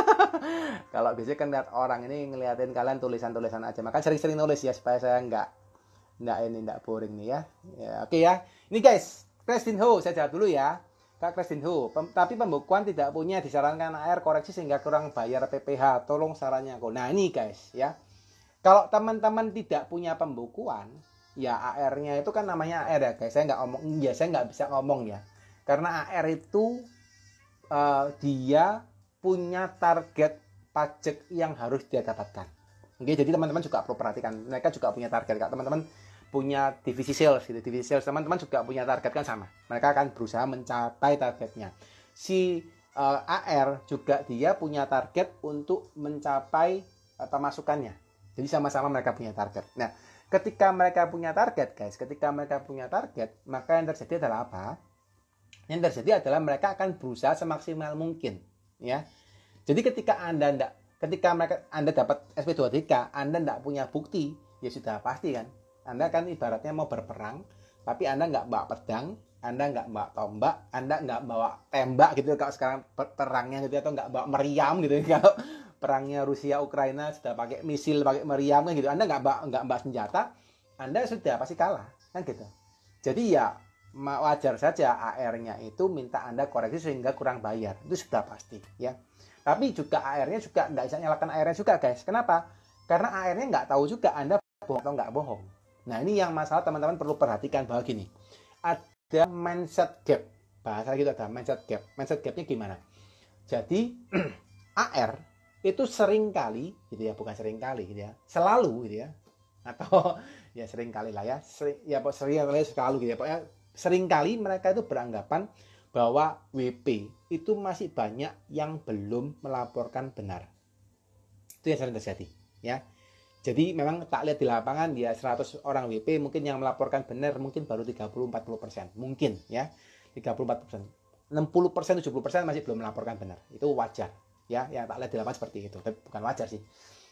Kalau biasanya kan lihat orang ini ngeliatin kalian tulisan-tulisan aja, maka sering-sering nulis ya supaya saya nggak boring nih ya. Oke ya. Ini guys, Krasdinho saya jawab dulu ya. Kak Krasdinho, tapi pembukuan tidak punya, disarankan AR koreksi sehingga kurang bayar PPh. Tolong sarannya kok. Nah ini guys ya. Kalau teman-teman tidak punya pembukuan, ya AR-nya itu kan namanya AR ya guys. Saya nggak bisa ngomong ya. Karena AR itu dia punya target pajak yang harus dia dapatkan. Oke, jadi teman-teman juga perlu perhatikan. Mereka juga punya target. Kak teman-teman punya divisi sales gitu. Divisi sales teman-teman juga punya target kan sama. Mereka akan berusaha mencapai targetnya. Si AR juga dia punya target untuk mencapai pemasukannya. Jadi sama-sama mereka punya target. Nah, ketika mereka punya target, guys, maka yang terjadi adalah apa? Yang terjadi adalah mereka akan berusaha semaksimal mungkin, ya. Jadi ketika Anda dapat SP2TK, Anda tidak punya bukti, ya sudah pasti kan. Anda kan ibaratnya mau berperang, tapi Anda nggak bawa pedang, Anda nggak bawa tombak, Anda nggak bawa tembak gitu kalau sekarang perangnya gitu, atau nggak bawa meriam gitu kalau perangnya Rusia Ukraina sudah pakai misil, pakai meriam kan gitu. Anda nggak bawa senjata, Anda sudah pasti kalah kan gitu. Jadi ya wajar saja AR-nya itu minta Anda koreksi sehingga kurang bayar. Itu sudah pasti ya. Tapi juga AR-nya juga nggak bisa nyalakan AR-nya juga guys. Kenapa? Karena AR-nya nggak tahu juga Anda bohong atau nggak bohong. Nah ini yang masalah teman-teman perlu perhatikan bahwa gini. Ada mindset gap. Bahasa gitu ada mindset gap. Mindset gapnya gimana? Jadi AR itu sering kali gitu ya, bukan sering kali gitu ya. Selalu gitu ya. Atau ya sering kali lah ya. Selalu gitu ya. Pokoknya seringkali mereka itu beranggapan bahwa WP itu masih banyak yang belum melaporkan benar. Itu yang sering terjadi ya. Jadi memang tak lihat di lapangan ya 100 orang WP mungkin yang melaporkan benar mungkin baru 30-40%. Mungkin ya 30-40%. 60-70% masih belum melaporkan benar. Itu wajar ya, yang tak lihat di lapangan seperti itu. Tapi bukan wajar sih.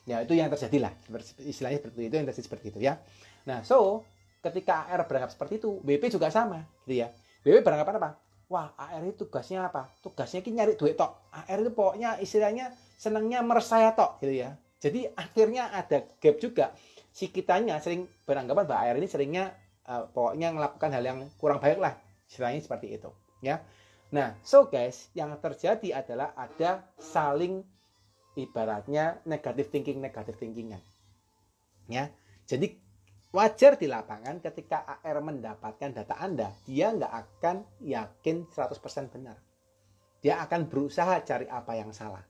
Ya, itu yang terjadi lah. Istilahnya seperti itu, yang terjadi seperti itu ya. Nah, so ketika AR berangkat seperti itu, BP juga sama, gitu ya. BP beranggapan apa? Wah, AR itu tugasnya apa? Tugasnya ini nyari duit tok. AR itu pokoknya istilahnya senangnya meresaya tok, gitu ya. Jadi akhirnya ada gap juga. Si kitanya sering beranggapan bahwa AR ini seringnya pokoknya melakukan hal yang kurang baik lah, istilahnya seperti itu, ya. Nah, so guys, yang terjadi adalah ada saling ibaratnya negatif thinkingan, ya. Jadi wajar di lapangan ketika AR mendapatkan data Anda, dia nggak akan yakin 100% benar. Dia akan berusaha cari apa yang salah.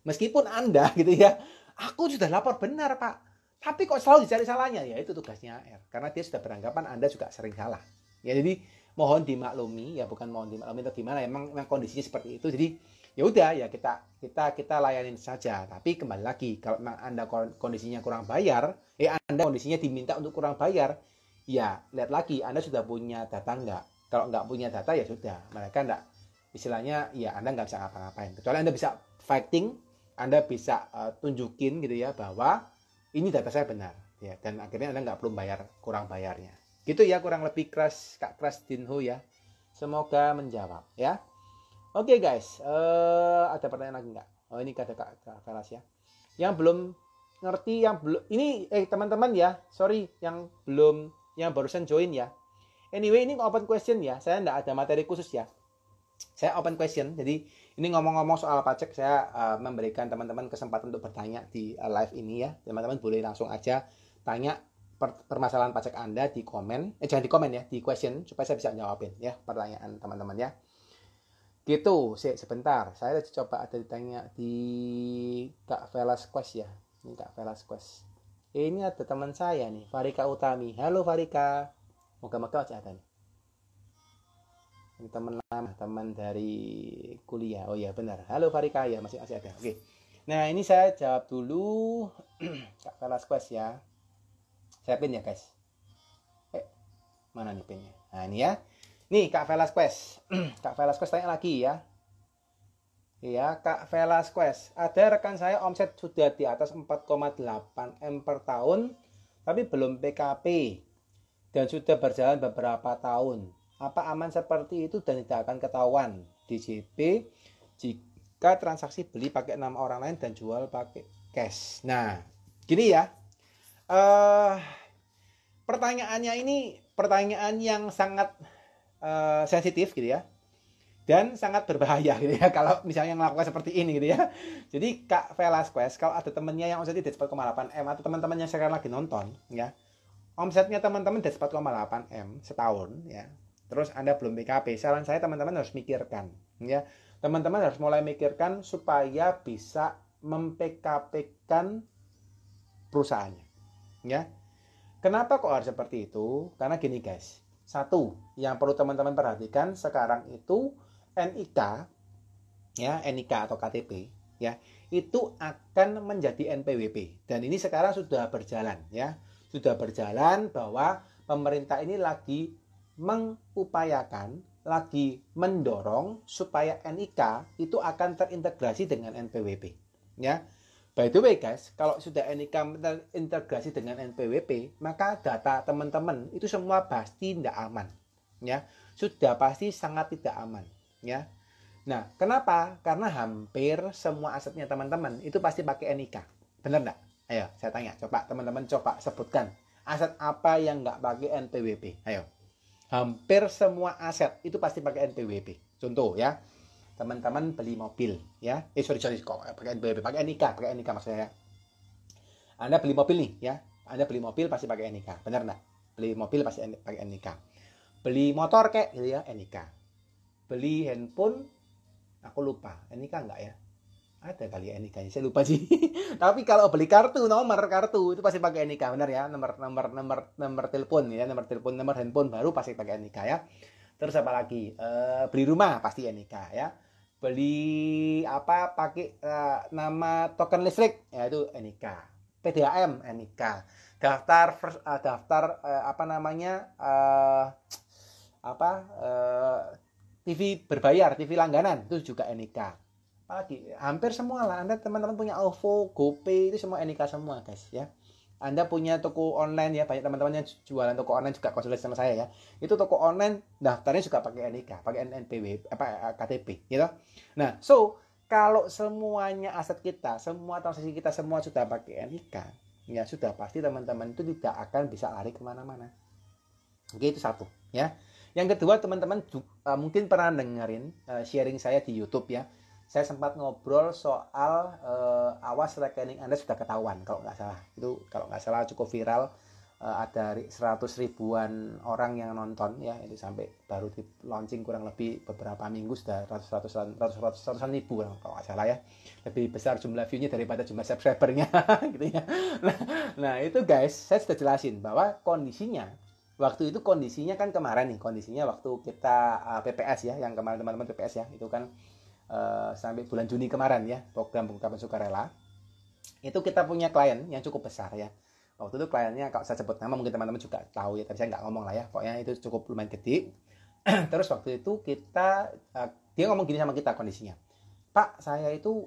Meskipun Anda gitu ya, aku sudah lapor benar Pak, tapi kok selalu dicari salahnya? Ya itu tugasnya AR, karena dia sudah beranggapan Anda juga sering salah. Ya jadi mohon dimaklumi, ya bukan mohon dimaklumi atau gimana, emang kondisinya seperti itu. Jadi ya udah ya kita layanin saja. Tapi kembali lagi, kalau memang Anda kondisinya kurang bayar, Anda kondisinya diminta untuk kurang bayar, ya lihat lagi Anda sudah punya data enggak. Kalau nggak punya data ya sudah, mereka enggak, istilahnya ya Anda nggak bisa ngapa-ngapain. Kecuali Anda bisa fighting, Anda bisa tunjukin gitu ya bahwa ini data saya benar, ya, dan akhirnya Anda nggak perlu bayar kurang bayarnya. Gitu ya kurang lebih Kak Crash Dinho ya. Semoga menjawab ya. Oke guys, ada pertanyaan lagi nggak? Oh ini ada Kak Velas ya. Yang belum ngerti, yang belum ini teman-teman ya, sorry yang barusan join ya. Anyway ini open question ya, saya nggak ada materi khusus ya. Saya open question, jadi ini ngomong-ngomong soal pajak, saya memberikan teman-teman kesempatan untuk bertanya di live ini ya. Teman-teman boleh langsung aja tanya permasalahan pajak Anda di komen, jangan di komen ya, di question, supaya saya bisa jawabin ya pertanyaan teman-teman ya. Gitu, sebentar, saya coba ada ditanya di Kak Velas Quest ya. Ini Kak Velas Quest. Ini ada teman saya nih, Farika Utami. Halo Farika. Moga-moga masih ada nih. Ini teman lama, teman dari kuliah. Oh iya benar. Halo Farika, ya masih ada. Oke. Nah, ini saya jawab dulu Kak Velas Quest ya. Saya pin ya guys. Mana nih pinnya? Nah ini ya. Nih Kak Velas Quest. Kak Velas Quest tanya lagi ya. Iya Kak Velas Quest. Ada rekan saya omset sudah di atas 4,8 M per tahun. Tapi belum PKP. Dan sudah berjalan beberapa tahun. Apa aman seperti itu dan tidak akan ketahuan DJP jika transaksi beli pakai nama orang lain dan jual pakai cash. Nah gini ya. Pertanyaannya ini pertanyaan yang sangat sensitif gitu ya, dan sangat berbahaya gitu ya kalau misalnya melakukan seperti ini gitu ya. Jadi Kak Velas Quest, kalau ada temennya yang omsetnya di 4,8 M atau teman-teman yang sekarang lagi nonton ya, omsetnya teman-teman di 4,8 M setahun ya, terus Anda belum PKP, saran saya teman-teman harus mikirkan ya, teman-teman harus mulai mikirkan supaya bisa mem-PKP-kan perusahaannya ya. Kenapa kok harus seperti itu? Karena gini guys. Satu, yang perlu teman-teman perhatikan sekarang itu NIK ya, NIK atau KTP ya, itu akan menjadi NPWP. Dan ini sekarang sudah berjalan ya. Sudah berjalan bahwa pemerintah ini lagi mengupayakan, lagi mendorong supaya NIK itu akan terintegrasi dengan NPWP ya. By the way guys, kalau sudah NIK terintegrasi dengan NPWP, maka data teman-teman itu semua pasti tidak aman, ya. Sudah pasti sangat tidak aman, ya. Nah, kenapa? Karena hampir semua asetnya teman-teman itu pasti pakai NIK, benar nggak? Ayo, saya tanya, coba teman-teman coba sebutkan aset apa yang nggak pakai NPWP. Ayo, hampir semua aset itu pasti pakai NPWP. Contoh ya. Teman-teman beli mobil ya, sorry kok pakai NIK maksud saya. Anda beli mobil nih ya, Anda beli mobil pasti pakai NIK, benar nggak? Beli mobil pasti pakai NIK. Beli motor kayak gitu ya, NIK. Beli handphone, aku lupa, NIK nggak ya? Ada kali ya NIK-nya, saya lupa sih. Tapi kalau beli nomor kartu itu pasti pakai NIK, benar ya? Nomor telepon ya, nomor handphone baru pasti pakai NIK ya. Terus apa lagi? Beli rumah pasti NIK ya. Beli apa pakai nama token listrik ya itu NIK. PDAM NIK. Daftar apa namanya TV berbayar, TV langganan itu juga NIK. apalagi hampir semua lah. Anda teman-teman punya OVO, GoPay, itu semua NIK semua guys ya. Anda punya toko online ya, banyak teman-teman yang jualan toko online juga konsultasi sama saya ya. Itu toko online daftarnya juga pakai NIK, pakai NPWP, KTP gitu. Nah, so kalau semuanya aset kita, semua transaksi kita semua sudah pakai NIK, ya sudah pasti teman-teman itu tidak akan bisa lari kemana-mana. Oke, itu satu ya. Yang kedua, teman-teman mungkin pernah dengerin sharing saya di YouTube ya. Saya sempat ngobrol soal awas rekening Anda sudah ketahuan kalau nggak salah. Itu kalau nggak salah cukup viral, ada 100 ribuan orang yang nonton ya. Itu sampai baru di launching kurang lebih beberapa minggu sudah ratusan ribu kalau nggak salah ya. Lebih besar jumlah view-nya daripada jumlah subscriber-nya gitu ya. Nah, itu guys, saya sudah jelasin bahwa waktu itu kondisinya kan kemarin nih, kondisinya waktu kita PPS ya, yang kemarin teman-teman PPS ya, itu kan sampai bulan Juni kemarin ya, program pengungkapan sukarela. Itu kita punya klien yang cukup besar ya. Waktu itu kliennya, kalau saya sebut nama mungkin teman-teman juga tahu ya, tapi saya nggak ngomong lah ya, pokoknya itu cukup lumayan gede. Terus waktu itu dia ngomong gini sama kita kondisinya, Pak, saya itu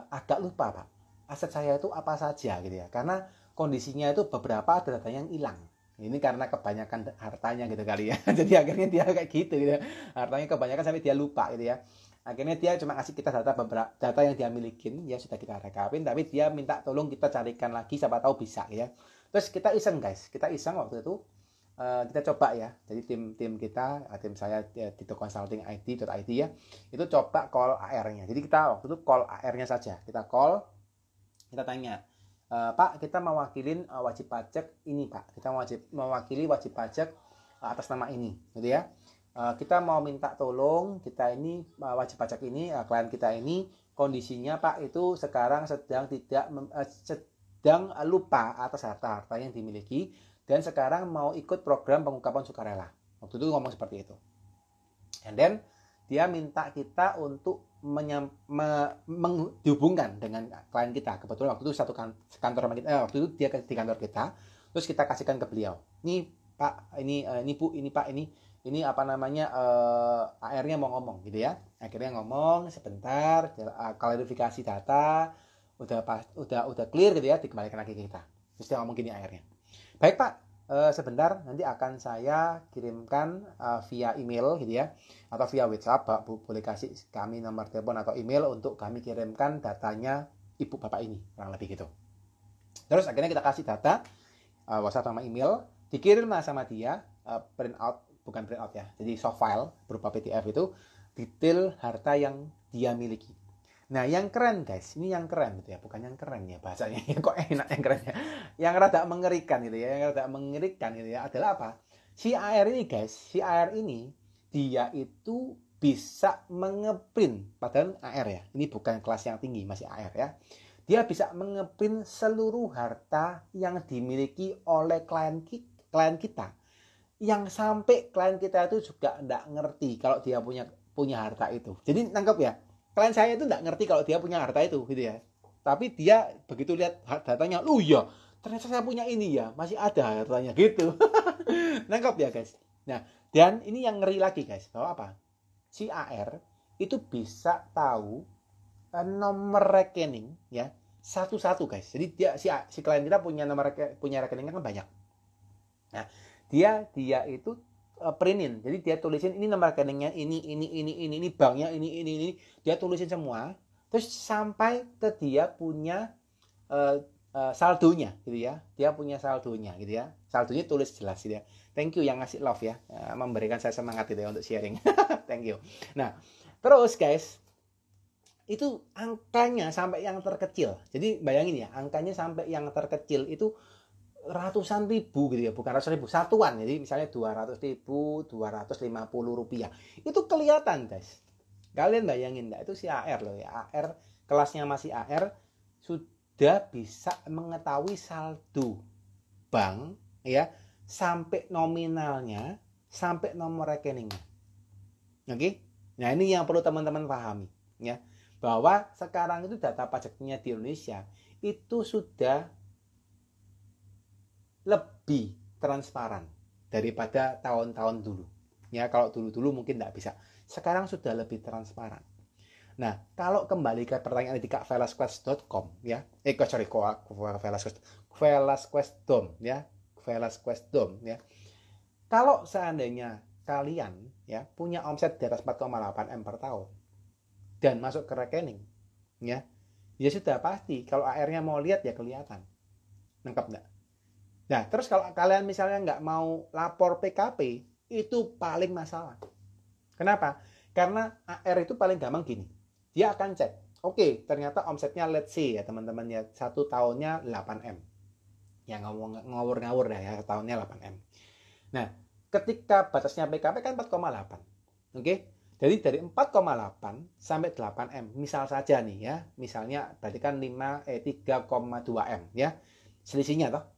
agak lupa Pak, aset saya itu apa saja gitu ya, karena kondisinya itu beberapa ada datanya yang hilang. Ini karena kebanyakan hartanya gitu kali ya. Jadi akhirnya dia kayak gitu gitu. Hartanya kebanyakan sampai dia lupa gitu ya. Akhirnya dia cuma kasih kita data yang dia milikin, ya sudah kita rekapin, tapi dia minta tolong kita carikan lagi, siapa tahu bisa ya. Terus kita iseng guys, waktu itu kita coba ya. Jadi tim kita, tim saya di Consulting IT.id ya, itu coba call AR-nya. Jadi kita waktu itu call AR-nya saja. Kita call, kita tanya, Pak, kita mewakilin wajib pajak ini Pak. Kita mewakili wajib pajak atas nama ini, gitu ya. Kita mau minta tolong, kita ini wajib pajak ini, klien kita ini kondisinya Pak itu sekarang sedang lupa atas harta-harta yang dimiliki dan sekarang mau ikut program pengungkapan sukarela. Waktu itu ngomong seperti itu. And then dia minta kita untuk dihubungkan dengan klien kita. Kebetulan waktu itu satu kantor sama kita, waktu itu dia di kantor kita. Terus kita kasihkan ke beliau. Ini Pak, ini Bu, ini Pak, ini apa namanya, AR-nya mau ngomong gitu ya. Akhirnya ngomong sebentar, klarifikasi data, udah clear gitu ya, dikembalikan lagi ke kita. Terus dia ngomong gini AR-nya. Baik Pak, sebentar nanti akan saya kirimkan via email gitu ya, atau via WhatsApp. Pak, boleh kasih kami nomor telepon atau email untuk kami kirimkan datanya ibu bapak ini, kurang lebih gitu. Terus akhirnya kita kasih data WhatsApp sama email, dikirim sama dia bukan print out ya, jadi soft file berupa PDF itu detail harta yang dia miliki. Nah, yang keren guys, ini yang keren gitu ya, bukan yang keren ya bahasanya, kok enak yang keren ya. Yang rada mengerikan gitu ya, adalah apa? Si AR ini guys, dia itu bisa mengeprint, padahal AR ya, ini bukan kelas yang tinggi, masih AR ya. Dia bisa mengeprint seluruh harta yang dimiliki oleh klien kita. Yang sampai klien kita itu juga enggak ngerti kalau dia punya harta itu. Jadi nangkep ya, klien saya itu enggak ngerti kalau dia punya harta itu gitu ya. Tapi dia begitu lihat datanya, ya ternyata saya punya ini ya, masih ada hartanya gitu. Nangkep ya guys. Nah, dan ini yang ngeri lagi guys, bahwa apa? Si AR itu bisa tahu nomor rekening ya satu-satu guys. Jadi dia si klien kita punya rekeningnya kan banyak. Nah, dia itu printin. Jadi dia tulisin ini nomor rekeningnya, ini banknya, ini. Dia tulisin semua. Terus sampai ke dia punya saldonya gitu ya. Dia punya saldonya gitu ya. Saldonya tulis jelas gitu ya. Thank you yang ngasih love ya. Memberikan saya semangat gitu ya untuk sharing. Thank you. Nah, terus guys, itu angkanya sampai yang terkecil. Jadi bayangin ya, angkanya sampai yang terkecil itu ratusan ribu gitu ya, bukan ratusan ribu, satuan. Jadi misalnya 200.000, 250 rupiah. Itu kelihatan guys. Kalian bayangin enggak, itu si AR loh ya. AR, kelasnya masih AR, sudah bisa mengetahui saldo bank ya, sampai nominalnya, sampai nomor rekeningnya. Oke? Nah, ini yang perlu teman-teman pahami ya. Bahwa sekarang itu data pajaknya di Indonesia itu sudah lebih transparan daripada tahun-tahun dulu. Ya, kalau dulu-dulu mungkin tidak bisa. Sekarang sudah lebih transparan. Nah, kalau kembali ke pertanyaan di velasquez.com ya. Sorry, Velasquez.com ya. Velasquez.com ya. Kalau seandainya kalian ya punya omset di atas 4,8 M per tahun dan masuk ke rekening ya, ya sudah pasti kalau AR-nya mau lihat ya kelihatan. Nangkep nggak? Nah, terus kalau kalian misalnya nggak mau lapor PKP, itu paling masalah. Kenapa? Karena AR itu paling gampang gini. Dia akan cek, oke, ternyata omsetnya let's say ya teman-teman ya, 1 tahunnya 8M. Ya ngawur-ngawur dah ya, tahunnya 8M. Nah, ketika batasnya PKP kan 4,8. Oke? Jadi dari 4,8 sampai 8M. Misal saja nih ya, misalnya berarti kan 3,2M ya. Selisihnya toh.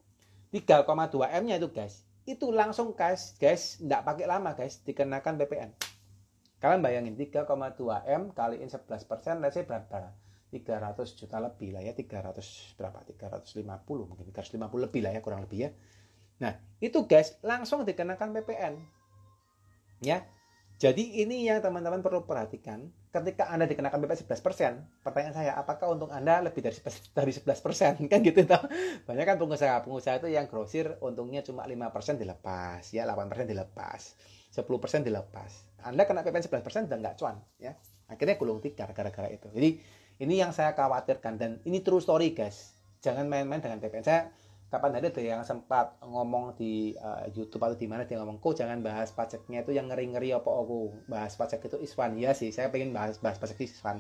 3,2M-nya itu guys. Itu langsung guys, enggak pakai lama guys, dikenakan PPN. Kalian bayangin 3,2M kaliin 11%, let's say berapa? 300 juta lebih lah ya, 300 berapa? 350 mungkin 350 lebih lah ya, kurang lebih ya. Nah, itu guys langsung dikenakan PPN. Ya. Jadi ini yang teman-teman perlu perhatikan. Ketika Anda dikenakan PPN 11%, pertanyaan saya, apakah untung Anda lebih dari 11%? Kan gitu toh. Banyak kan pengusaha itu yang grosir untungnya cuma 5% dilepas, ya 8% dilepas, 10% dilepas. Anda kena PPN 11% dan nggak cuan, ya. Akhirnya gulung tikar gara-gara itu. Jadi ini yang saya khawatirkan dan ini true story guys. Jangan main-main dengan PPN. Saya kapan ada yang sempat ngomong di YouTube atau di mana dia ngomong, kok jangan bahas pajaknya itu yang ngeri-ngeri apa aku bahas pajak itu isfan. Ya sih, saya pengen bahas pajak itu isfan.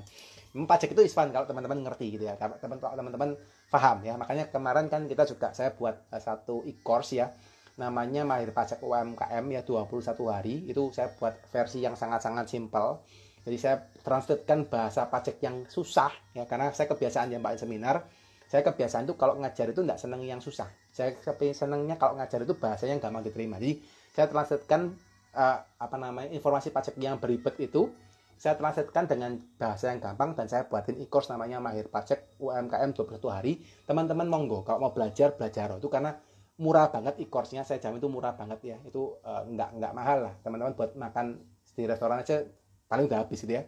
Pajak itu isfan kalau teman-teman ngerti gitu ya, teman-teman paham ya. Makanya kemarin kan kita juga saya buat satu e-course ya, namanya Mahir Pajak UMKM ya, 21 hari. Itu saya buat versi yang sangat-sangat simpel. Jadi saya translatekan bahasa pajak yang susah ya, karena saya kebiasaan yang seminar. Saya kebiasaan tuh kalau ngajar itu nggak seneng yang susah. Saya senengnya kalau ngajar itu bahasanya gampang diterima. Jadi saya translatekan informasi pajak yang beribet itu saya translatekan dengan bahasa yang gampang dan saya buatin e-course namanya Mahir Pajak UMKM 21 hari. Teman-teman monggo kalau mau belajar itu karena murah banget e-course-nya, saya jamin itu murah banget ya. Itu nggak mahal lah. Teman-teman buat makan di restoran aja paling udah habis gitu ya.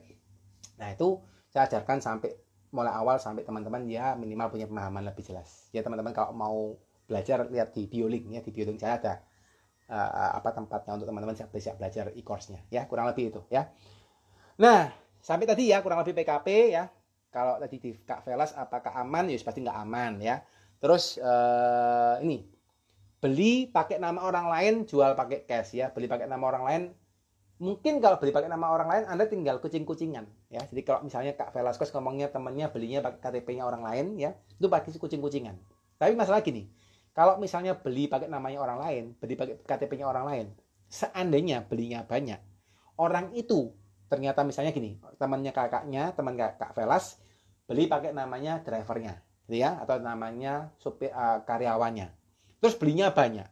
Nah, itu saya ajarkan sampai mulai awal sampai teman-teman ya minimal punya pemahaman lebih jelas. Ya teman-teman kalau mau belajar lihat di bio link ya, di bio link saya ada tempatnya untuk teman-teman bisa belajar e-course-nya ya, kurang lebih itu ya. Nah, sampai tadi ya kurang lebih PKP ya. Kalau tadi di Kak Velas apakah aman? Ya pasti nggak aman ya. Terus ini beli pakai nama orang lain, jual pakai cash ya. Beli pakai nama orang lain, mungkin kalau beli pakai nama orang lain Anda tinggal kucing-kucingan ya. Jadi kalau misalnya Kak Velasquez ngomongnya temannya belinya pakai KTP-nya orang lain ya, itu pakai kucing-kucingan. Tapi masalah gini, kalau misalnya beli pakai namanya orang lain, beli pakai KTP-nya orang lain, seandainya belinya banyak, orang itu ternyata misalnya gini, temannya kakaknya, teman Kak Velas beli pakai namanya drivernya ya, atau namanya supir karyawannya. Terus belinya banyak.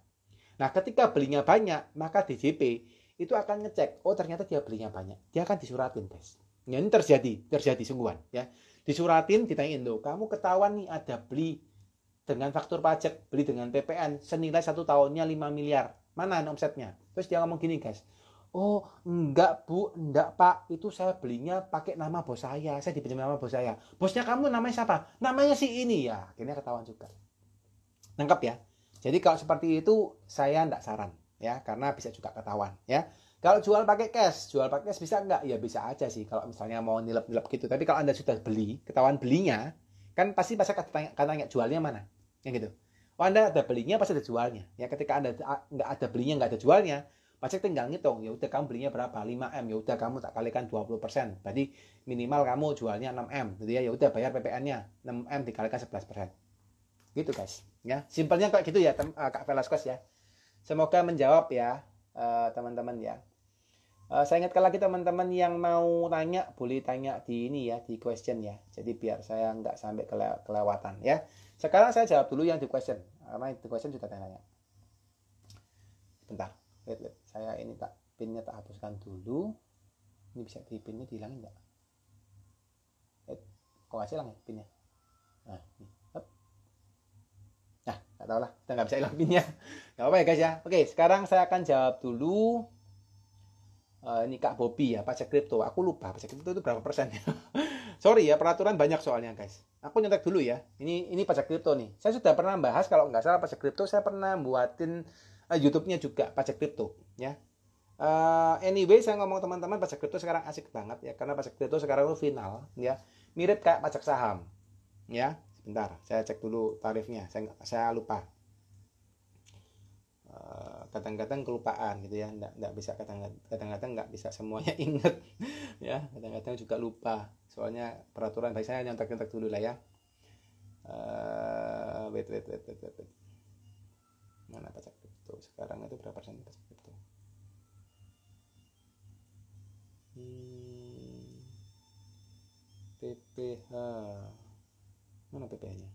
Nah, ketika belinya banyak, maka DJP itu akan ngecek, oh ternyata dia belinya banyak. Dia akan disuratin, guys. Ya, ini terjadi sungguhan ya. Disuratin, ditanyain, loh, kamu ketahuan nih ada beli dengan faktur pajak, beli dengan PPN senilai 1 tahunnya 5 miliar. Mana omsetnya? Terus dia ngomong gini, guys. Oh, enggak Bu, enggak Pak, itu saya belinya pakai nama bos saya dipinjam nama bos saya. Bosnya kamu namanya siapa? Namanya si ini ya. Akhirnya ketahuan juga. Nangkep ya? Jadi kalau seperti itu saya enggak saran ya, karena bisa juga ketahuan ya. Kalau jual pakai cash bisa enggak? Ya bisa aja sih kalau misalnya mau nilep-nilep gitu. Tapi kalau Anda sudah beli, ketahuan belinya, kan pasti akan tanya jualnya mana. Yang gitu. Oh, Anda ada belinya pasti ada jualnya. Ya ketika Anda enggak ada belinya, enggak ada jualnya, pajak tinggal ngitung, ya udah kamu belinya berapa? 5M, ya udah kamu tak kalikan 20%. Berarti minimal kamu jualnya 6M. Jadi ya udah bayar PPN-nya 6M dikalikan 11%. Gitu guys. Ya, simpelnya kayak gitu ya Kak Velasquez ya. Semoga menjawab ya teman-teman ya. Saya ingatkan lagi teman-teman yang mau tanya, boleh tanya di ini ya, di question ya. Jadi biar saya nggak sampai kelewatan ya. Sekarang saya jawab dulu yang di question. Karena di question sudah tanya. Bentar. Lihat. Saya ini pinnya tak hapuskan dulu. Ini bisa di pinnya dihilangin nggak? Kok nggak hilang ya pinnya? Nah, ini. Nah, nggak tahu lah. Kita nggak bisa hilang pinnya. Nggak apa-apa ya guys ya. Oke, sekarang saya akan jawab dulu ini Kak Bobby ya, pajak kripto. Aku lupa pajak kripto itu berapa persen ya. Sorry ya, peraturan banyak soalnya guys. Aku nyontek dulu ya. Ini pajak kripto nih. Saya sudah pernah bahas kalau nggak salah pajak kripto. Saya pernah buatin YouTube-nya juga pajak kripto ya. Anyway, saya ngomong teman-teman pajak kripto sekarang asik banget ya, karena pajak kripto sekarang itu final ya. Mirip kayak pajak saham ya. Sebentar, saya cek dulu tarifnya. Saya lupa. Kadang-kadang kelupaan gitu ya, nggak bisa, kadang-kadang nggak bisa semuanya inget ya, kadang-kadang juga lupa soalnya peraturan. Baik, saya nyontek dulu lah ya. Wait, mana pajak kripto sekarang itu berapa persen pajak kripto? PPH mana PPH-nya?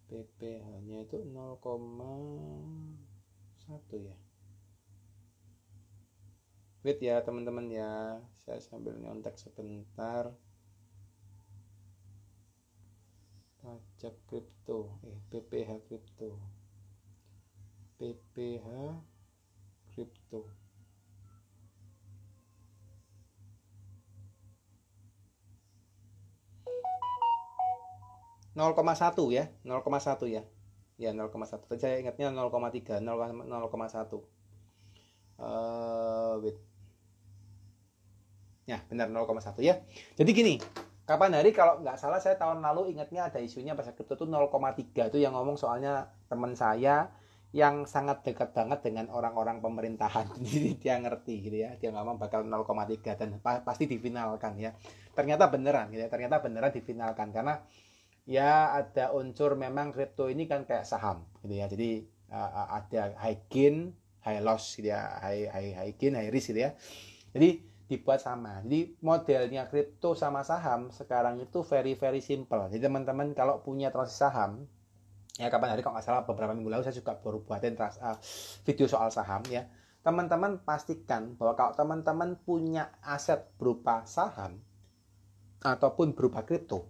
PPH-nya itu 0,1 ya. Wait ya teman-teman ya, saya sambil nyontek sebentar. Pajak kripto, PPH kripto, PPH kripto. 0,1 ya, 0,1 ya. Ya 0,1. Tadi saya ingatnya 0,3, 0,1. Wait. Ya, benar 0,1 ya. Jadi gini, kapan hari kalau nggak salah saya tahun lalu ingatnya ada isunya pajak kripto itu 0,3 itu yang ngomong soalnya teman saya yang sangat dekat banget dengan orang-orang pemerintahan. Jadi dia ngerti gitu ya. Dia ngomong bakal 0,3 dan pasti difinalkan ya. Ternyata beneran gitu ya. Ternyata beneran difinalkan karena ya ada unsur memang kripto ini kan kayak saham gitu ya. Jadi ada high gain, high loss gitu ya, high gain, high risk gitu ya. Jadi dibuat sama. Jadi modelnya kripto sama saham sekarang itu very simple. Jadi teman-teman kalau punya transaksi saham, ya kapan hari kalau nggak salah beberapa minggu lalu saya juga baru buatin video soal saham ya. Teman-teman pastikan bahwa kalau teman-teman punya aset berupa saham ataupun berupa kripto,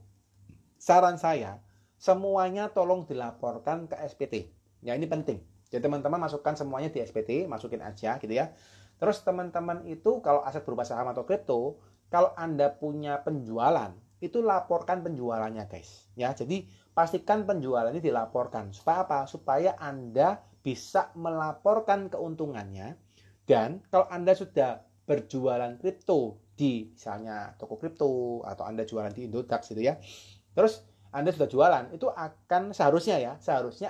saran saya, semuanya tolong dilaporkan ke SPT. Ya ini penting. Jadi teman-teman masukkan semuanya di SPT, masukin aja gitu ya. Terus teman-teman itu kalau aset berupa saham atau kripto, kalau Anda punya penjualan, itu laporkan penjualannya guys. Ya, jadi pastikan penjualannya dilaporkan. Supaya apa? Supaya Anda bisa melaporkan keuntungannya. Dan kalau Anda sudah berjualan kripto di misalnya toko kripto atau Anda jualan di Indodax gitu ya. Terus Anda sudah jualan, itu akan seharusnya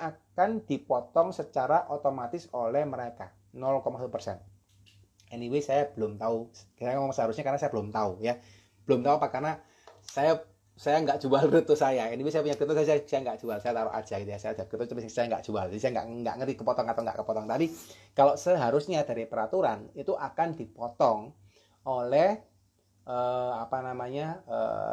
akan dipotong secara otomatis oleh mereka 0,1%. Anyway, saya belum tahu. Saya ngomong seharusnya karena saya belum tahu ya. Belum tahu apa karena saya nggak jual kripto saya. Anyway, saya punya kripto saya nggak jual. Saya taruh aja gitu ya. Saya ada kripto tapi saya nggak jual. Jadi saya nggak ngerti kepotong atau nggak kepotong. Tadi kalau seharusnya dari peraturan itu akan dipotong oleh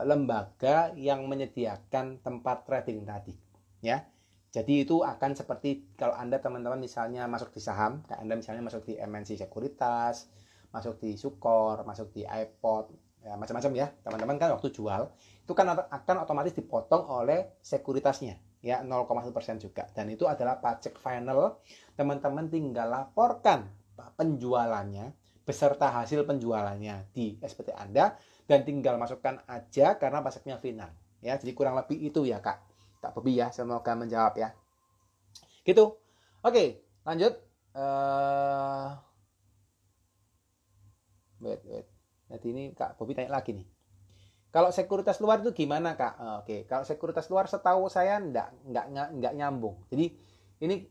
lembaga yang menyediakan tempat trading tadi ya. Jadi itu akan seperti kalau Anda teman-teman misalnya masuk di saham, Anda misalnya masuk di MNC Sekuritas, masuk di Sukor, masuk di iPod, ya macam-macam ya. Teman-teman kan waktu jual itu kan akan otomatis dipotong oleh sekuritasnya ya 0,1% juga. Dan itu adalah pajak final. Teman-teman tinggal laporkan penjualannya beserta hasil penjualannya di SPT Anda dan tinggal masukkan aja karena pajaknya final ya. Jadi kurang lebih itu ya Kak Bobby ya, semoga menjawab ya gitu. Oke, lanjut. Wait. Nanti ini Kak Bobby tanya lagi nih, kalau sekuritas luar itu gimana Kak? Oke, kalau sekuritas luar setahu saya nggak nyambung. Jadi ini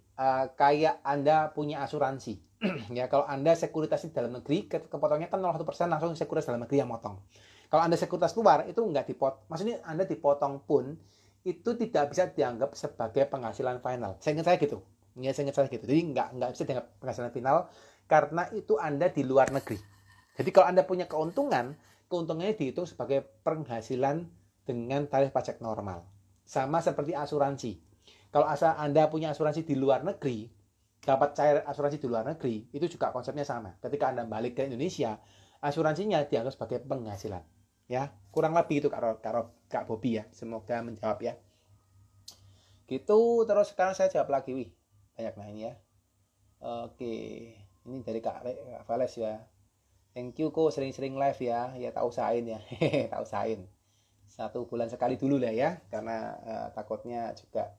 kayak Anda punya asuransi ya. Kalau Anda sekuritas di dalam negeri, kepotongnya kan 0,1% langsung sekuritas dalam negeri yang motong. Kalau Anda sekuritas luar itu nggak dipotong, maksudnya Anda dipotong pun itu tidak bisa dianggap sebagai penghasilan final. Saya ingat saya gitu. Ya, saya ingat saya gitu. Jadi nggak bisa dianggap penghasilan final karena itu Anda di luar negeri. Jadi kalau Anda punya keuntungannya dihitung sebagai penghasilan dengan tarif pajak normal. Sama seperti asuransi. Kalau Anda punya asuransi di luar negeri, dapat cair asuransi di luar negeri, itu juga konsepnya sama. Ketika Anda balik ke Indonesia, asuransinya dianggap sebagai penghasilan. Ya, kurang lebih itu Kak Bobby ya. Semoga menjawab ya. Gitu, terus sekarang saya jawab lagi. Wih, banyak nah ini ya. Oke, ini dari Kak Vales ya. Thank you kok sering-sering live ya. Ya tak usahain ya. Tak usahain. 1 bulan sekali dulu lah ya. Karena takutnya juga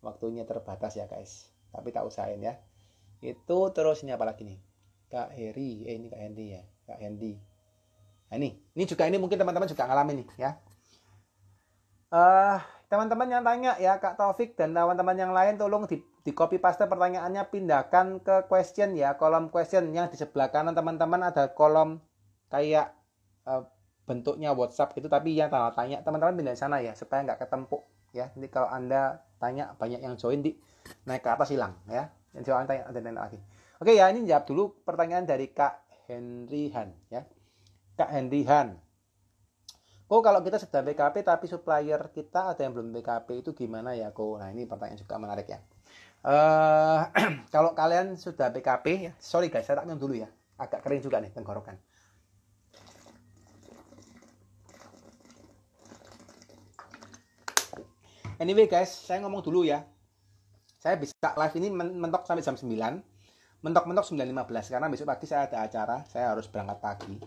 waktunya terbatas ya guys. Tapi tak usahain ya. Itu terus ini apa lagi nih? Kak Heri. Ini Kak Hendy ya. Kak Hendy. Nah ini juga ini mungkin teman-teman juga ngalamin nih ya. Teman-teman yang tanya ya Kak Taufik dan teman-teman yang lain tolong di copy paste pertanyaannya, pindahkan ke question ya, kolom question yang di sebelah kanan teman-teman ada kolom kayak bentuknya WhatsApp gitu, tapi yang tanya teman-teman pindah di sana ya supaya nggak ketempuk ya. Nanti kalau Anda tanya banyak yang join di naik ke atas hilang ya. Yang jawab tanya ada lagi. Oke ya, ini jawab dulu pertanyaan dari Kak Henry Han ya. Kak Henry Han. Oh, kalau kita sudah BKP tapi supplier kita ada yang belum BKP itu gimana ya, Ko? Nah, ini pertanyaan juga menarik ya. Kalau kalian sudah BKP ya, sorry guys, saya tak minum dulu ya. Agak kering juga nih tenggorokan. Anyway guys, saya ngomong dulu ya. Saya bisa live ini mentok sampai jam 9. Mentok-mentok 9.15 karena besok pagi saya ada acara, saya harus berangkat pagi.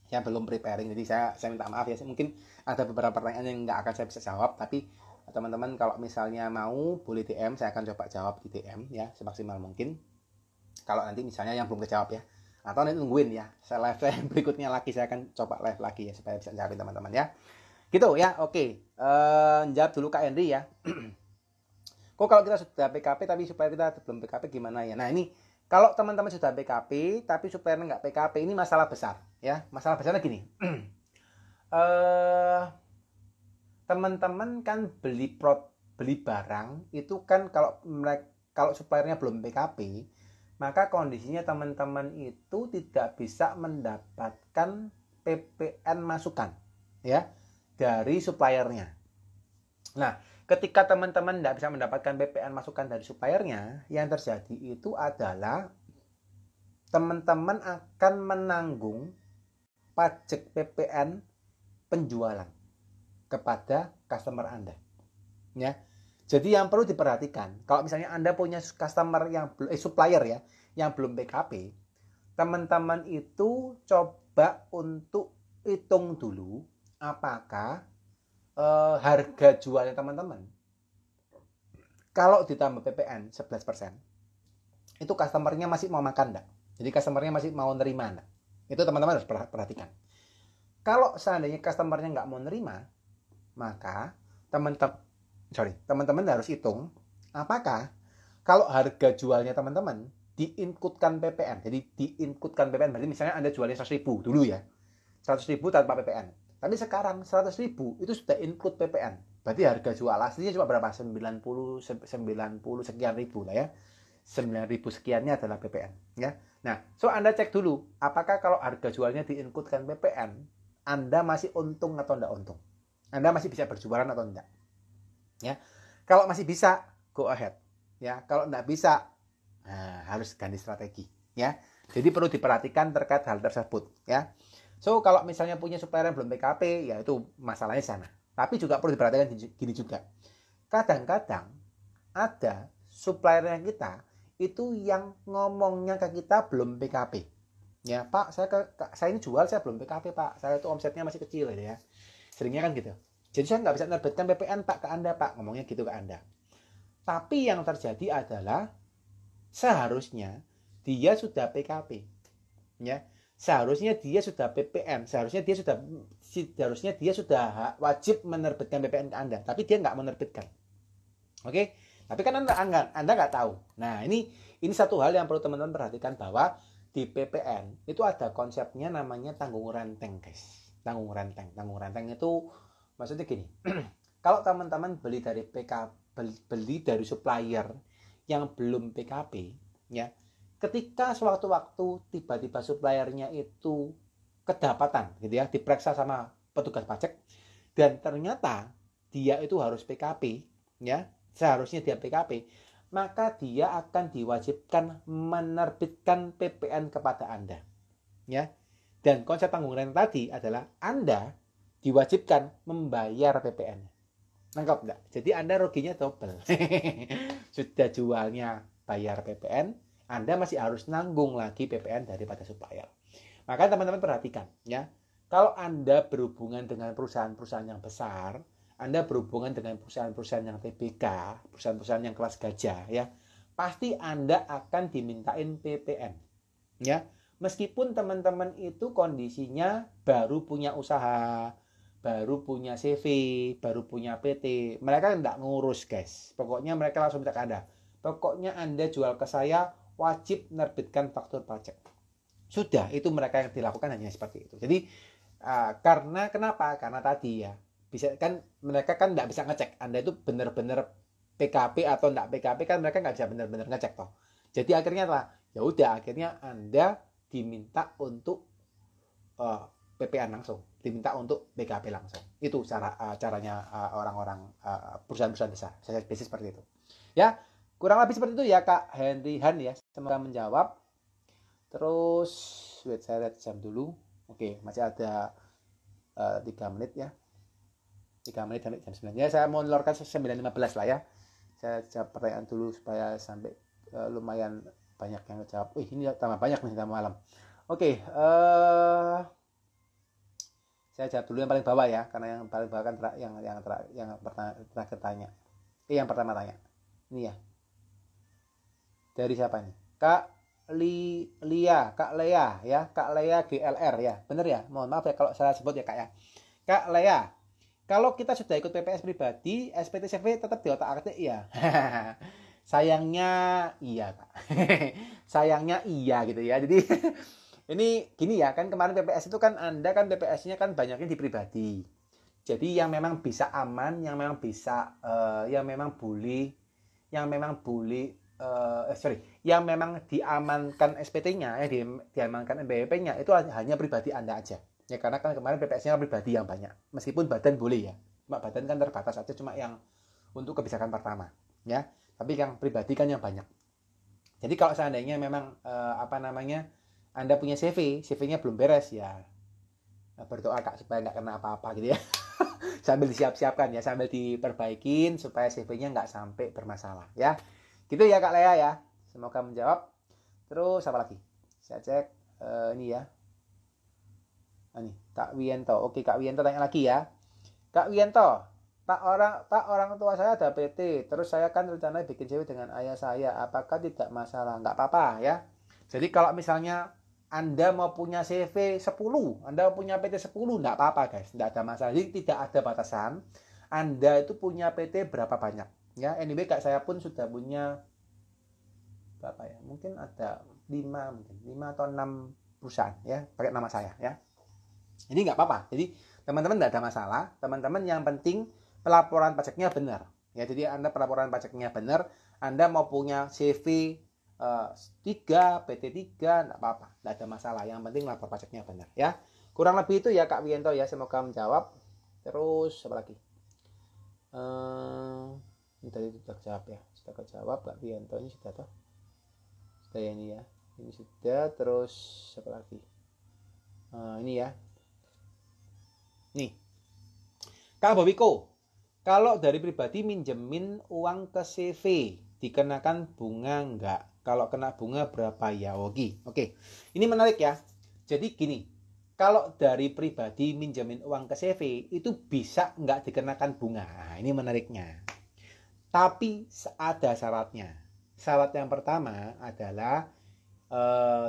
Saya belum preparing, jadi saya minta maaf ya. Mungkin ada beberapa pertanyaan yang nggak akan saya bisa jawab, tapi teman-teman kalau misalnya mau boleh DM, saya akan coba jawab di DM ya semaksimal mungkin. Kalau nanti misalnya yang belum kejawab ya, atau nanti tungguin ya, saya live saya berikutnya lagi, saya akan coba live lagi ya supaya bisa jawabin teman-teman ya. Gitu ya, oke. Jawab dulu Kak Henry ya. Kok kalau kita sudah PKP tapi supaya kita belum PKP gimana ya? Nah ini kalau teman-teman sudah PKP tapi supaya nggak PKP ini masalah besar ya. Masalah besarnya gini. Teman-teman kan beli barang itu kan kalau suppliernya belum PKP, maka kondisinya teman-teman itu tidak bisa mendapatkan PPN masukan ya dari suppliernya. Nah, ketika teman-teman tidak bisa mendapatkan PPN masukan dari suppliernya, yang terjadi itu adalah teman-teman akan menanggung pajak PPN penjualan kepada customer Anda. Ya. Jadi yang perlu diperhatikan, kalau misalnya Anda punya customer yang supplier ya, yang belum PKP, teman-teman itu coba untuk hitung dulu apakah harga jualnya teman-teman kalau ditambah PPN 11%, itu customernya masih mau makan enggak? Jadi customernya masih mau nerima enggak? Itu teman-teman harus perhatikan. Kalau seandainya customernya nggak mau nerima, maka teman-teman harus hitung apakah kalau harga jualnya teman-teman diinputkan PPN. Jadi diinputkan PPN berarti misalnya Anda jualnya 100.000 dulu ya. 100.000 tanpa PPN. Tapi sekarang 100.000 itu sudah include PPN. Berarti harga jual aslinya cuma berapa? 90 sekian ribu lah ya. 9.000 sekiannya adalah PPN ya. Nah, Anda cek dulu apakah kalau harga jualnya di-include-kan PPN, Anda masih untung atau enggak untung. Anda masih bisa berjualan atau enggak. Ya. Kalau masih bisa, go ahead. Ya, kalau enggak bisa, harus ganti strategi ya. Jadi perlu diperhatikan terkait hal tersebut ya. Kalau misalnya punya supplier yang belum PKP, ya itu masalahnya sana. Tapi juga perlu diperhatikan gini juga. Kadang-kadang ada suppliernya kita itu yang ngomongnya ke kita belum PKP. Ya, Pak, saya ini jual, saya belum PKP, Pak. Saya itu omsetnya masih kecil ya. Seringnya kan gitu. Jadi saya nggak bisa menerbitkan PPN, Pak, ke Anda, Pak. Ngomongnya gitu ke Anda. Tapi yang terjadi adalah seharusnya dia sudah PKP. Ya. Seharusnya dia sudah PPN, seharusnya dia sudah wajib menerbitkan PPN ke Anda, tapi dia nggak menerbitkan. Oke, tapi kan Anda nggak tahu. Nah ini satu hal yang perlu teman-teman perhatikan, bahwa di PPN itu ada konsepnya namanya tanggung renteng, guys. Tanggung renteng itu maksudnya gini. Kalau teman-teman beli dari supplier yang belum PKP, ya. Ketika sewaktu-waktu tiba-tiba suppliernya itu kedapatan gitu ya, diperiksa sama petugas pajak dan ternyata dia itu harus PKP ya, seharusnya dia PKP, maka dia akan diwajibkan menerbitkan PPN kepada Anda ya. Dan konsep tanggung renteng tadi adalah Anda diwajibkan membayar PPN. Nangkap enggak? Jadi Anda ruginya double. Sudah jualnya bayar PPN, Anda masih harus nanggung lagi PPN daripada supplier. Maka teman-teman perhatikan ya. Kalau Anda berhubungan dengan perusahaan-perusahaan yang besar, Anda berhubungan dengan perusahaan-perusahaan yang TBK, perusahaan-perusahaan yang kelas gajah ya, pasti Anda akan dimintain PPN. Ya, meskipun teman-teman itu kondisinya baru punya usaha, baru punya CV, baru punya PT, mereka tidak ngurus guys. Pokoknya mereka langsung minta ke Anda. Pokoknya Anda jual ke saya, wajib menerbitkan faktur pajak. Sudah, itu mereka yang dilakukan hanya seperti itu. Jadi karena kenapa? Karena tadi ya, bisa kan mereka kan tidak bisa ngecek Anda itu benar-benar PKP atau tidak PKP, kan mereka nggak bisa benar-benar ngecek toh. Jadi akhirnya apa? Ya udah, akhirnya Anda diminta untuk PPN langsung, diminta untuk PKP langsung. Itu caranya orang-orang perusahaan-perusahaan besar. Saya bisnis seperti itu. Ya, kurang lebih seperti itu ya Kak Henry Han ya. Semoga menjawab. Terus, wait, saya lihat jam dulu. Oke, masih ada 3 menit ya. 3 menit sampai jam 9. Ya, saya mau ngelorkan 9.15 lah ya. Saya jawab pertanyaan dulu supaya sampai lumayan banyak yang jawab. Ini tambah banyak nih tambah malam. Oke, saya jawab dulu yang paling bawah ya, karena yang paling bawah kan yang terakhir tanya. Yang pertama tanya. Ini ya. Dari siapa nih? Kak Lia, Kak Lea ya, Kak Lea GLR ya. Bener ya? Mohon maaf ya kalau salah sebut ya Kak ya. Kak Lea, kalau kita sudah ikut PPS pribadi, SPT-CV tetap di otak-atik ya. Sayangnya iya Kak. Sayangnya iya gitu ya. Jadi ini gini ya, kan kemarin PPS itu kan Anda kan PPS-nya kan banyaknya di pribadi. Jadi yang memang bisa aman, yang memang bisa yang memang boleh yang memang diamankan SPT-nya, diamankan MBWP-nya itu hanya pribadi Anda aja. Ya karena kan kemarin PPS-nya pribadi yang banyak. Meskipun badan boleh ya. Cuma badan kan terbatas aja, cuma yang untuk kebijakan pertama, ya. Tapi yang pribadi kan yang banyak. Jadi kalau seandainya memang Anda punya CV-nya belum beres ya. Berdoa Kak supaya nggak kena apa-apa gitu ya. Sambil disiap-siapkan ya, sambil diperbaikin supaya CV-nya nggak sampai bermasalah ya. Gitu ya Kak Lea ya. Semoga menjawab. Terus apa lagi? Saya cek ini ya. Ini Kak Wiento. Oke, Kak Wiento tanya lagi ya. Kak Wiento, Pak orang tua saya ada PT, terus saya kan rencana bikin CV dengan ayah saya. Apakah tidak masalah? Nggak apa-apa ya. Jadi kalau misalnya Anda mau punya CV 10, Anda punya PT 10, nggak apa-apa guys. Nggak ada masalah. Jadi tidak ada batasan. Anda itu punya PT berapa banyak. Ya, anyway Kak saya pun sudah punya berapa ya? Mungkin ada 5 atau 6 perusahaan ya, pakai nama saya ya. Jadi nggak apa-apa. Jadi teman-teman nggak ada masalah. Teman-teman yang penting pelaporan pajaknya benar. Ya, jadi Anda pelaporan pajaknya benar. Anda mau punya CV 3, PT 3, nggak apa-apa. Nggak ada masalah. Yang penting lapor pajaknya benar ya. Kurang lebih itu ya Kak Wiento ya. Semoga menjawab. Terus apa lagi? Ini tadi sudah jawab ya. Sudah kejawab Kak Wiento ini sudah toh. Sudah ya ini ya. Ini sudah. Terus apa lagi? Ini ya. Nih, Kak Bobiko, kalau dari pribadi minjemin uang ke CV, dikenakan bunga enggak? Kalau kena bunga berapa ya? Oke. Ini menarik ya. Jadi gini, kalau dari pribadi minjemin uang ke CV, itu bisa enggak dikenakan bunga. Nah, ini menariknya. Tapi ada syaratnya. Syarat yang pertama adalah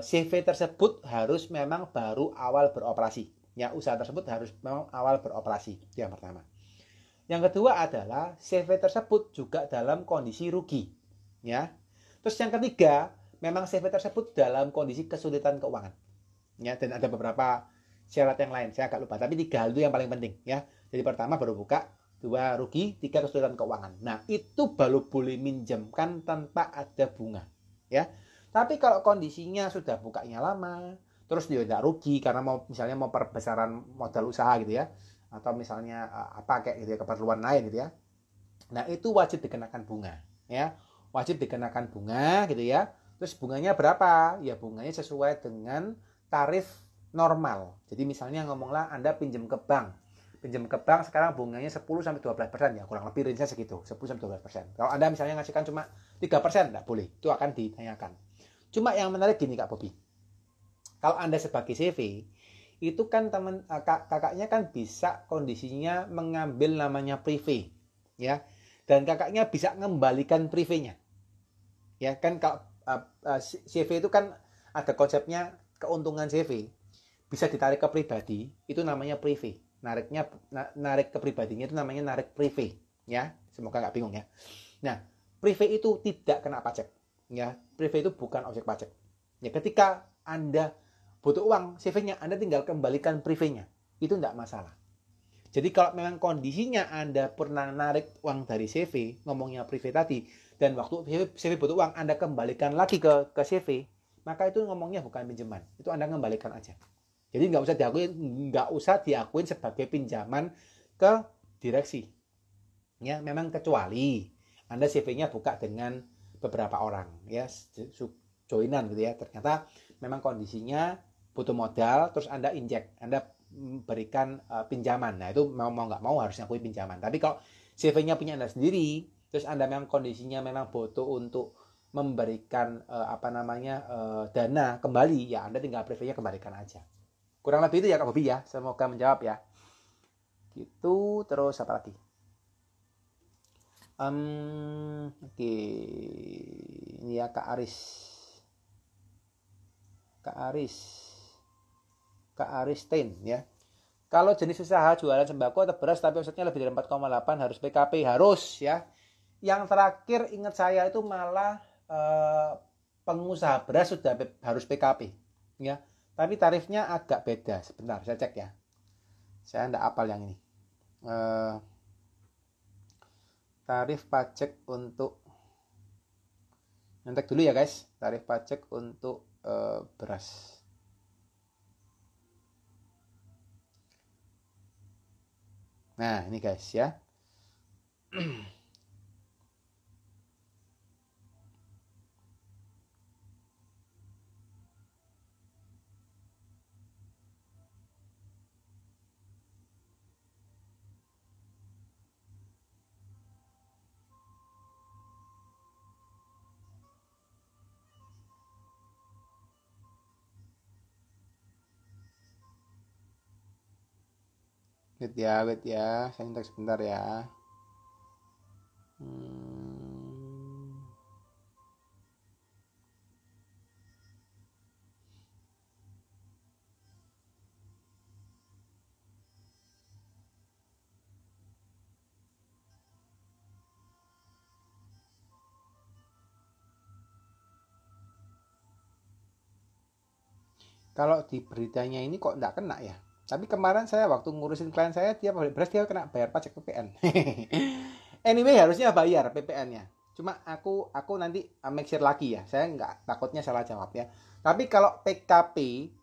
CV tersebut harus memang baru awal beroperasi. Ya, usaha tersebut harus memang awal beroperasi. Yang pertama. Yang kedua adalah CV tersebut juga dalam kondisi rugi. Ya. Terus yang ketiga, memang CV tersebut dalam kondisi kesulitan keuangan. Ya, dan ada beberapa syarat yang lain. Saya agak lupa, tapi 3 hal itu yang paling penting, ya. Jadi pertama baru buka, 2 rugi, 3 kesulitan keuangan. Nah, itu baru boleh minjemkan tanpa ada bunga, ya. Tapi kalau kondisinya sudah bukanya lama, terus dia tidak rugi karena misalnya mau perbesaran modal usaha gitu ya, atau misalnya kayak gitu ya, keperluan lain gitu ya. Nah, itu wajib dikenakan bunga, ya. Wajib dikenakan bunga gitu ya. Terus bunganya berapa? Ya bunganya sesuai dengan tarif normal. Jadi misalnya ngomonglah Anda pinjam ke bank. Pinjam ke bank sekarang bunganya 10-12% ya, kurang lebih range-nya segitu, 10-12%. Kalau Anda misalnya ngasihkan cuma 3%, enggak boleh. Itu akan ditanyakan. Cuma yang menarik gini Kak Bobi. Kalau Anda sebagai CV, itu kan kakaknya kan bisa kondisinya mengambil namanya privé, ya. Dan kakaknya bisa mengembalikan privénya. Ya kan kalau CV itu kan ada konsepnya keuntungan CV bisa ditarik ke pribadi, itu namanya privé. Narik ke pribadinya itu namanya narik privé, ya. Semoga nggak bingung ya. Nah, privé itu tidak kena pajak, ya. Privé itu bukan objek pajak. Ya, ketika Anda butuh uang, CV-nya Anda tinggal kembalikan privénya. Itu tidak masalah. Jadi kalau memang kondisinya Anda pernah narik uang dari CV, ngomongnya privé tadi, dan waktu CV butuh uang, Anda kembalikan lagi ke CV, maka itu ngomongnya bukan pinjaman. Itu Anda kembalikan aja. Jadi nggak usah diakuin sebagai pinjaman ke direksi. Ya, memang kecuali Anda CV-nya buka dengan beberapa orang, ya, joinan gitu ya. Ternyata memang kondisinya butuh modal, terus Anda injek, Anda berikan pinjaman. Nah, itu mau nggak mau harus ngakui pinjaman. Tapi kalau CV-nya punya Anda sendiri, terus Anda memang kondisinya memang butuh untuk memberikan dana kembali, ya Anda tinggal preview-nya kembalikan aja. Kurang lebih itu ya Kak Bobi ya. Semoga menjawab ya. Gitu, terus apa lagi? Oke. Ini ya Kak Aris. Kak Aristin ya. Kalau jenis usaha jualan sembako atau beras tapi omsetnya lebih dari 4,8 harus PKP, harus ya. Yang terakhir ingat saya itu malah pengusaha beras sudah harus PKP ya. Tapi tarifnya agak beda. Sebentar saya cek ya. Saya enggak hafal yang ini. Tarif pajak untuk nontek dulu ya guys. Tarif pajak untuk beras. Nah, ini guys ya. Wait ya, saya nontek sebentar ya. Kalau di beritanya ini kok enggak kena ya. Tapi kemarin saya waktu ngurusin klien saya, dia beras dia kena bayar pajak PPN. Anyway, harusnya bayar PPN-nya. Cuma aku nanti make sure lagi ya. Saya nggak takutnya salah jawab ya. Tapi kalau PKP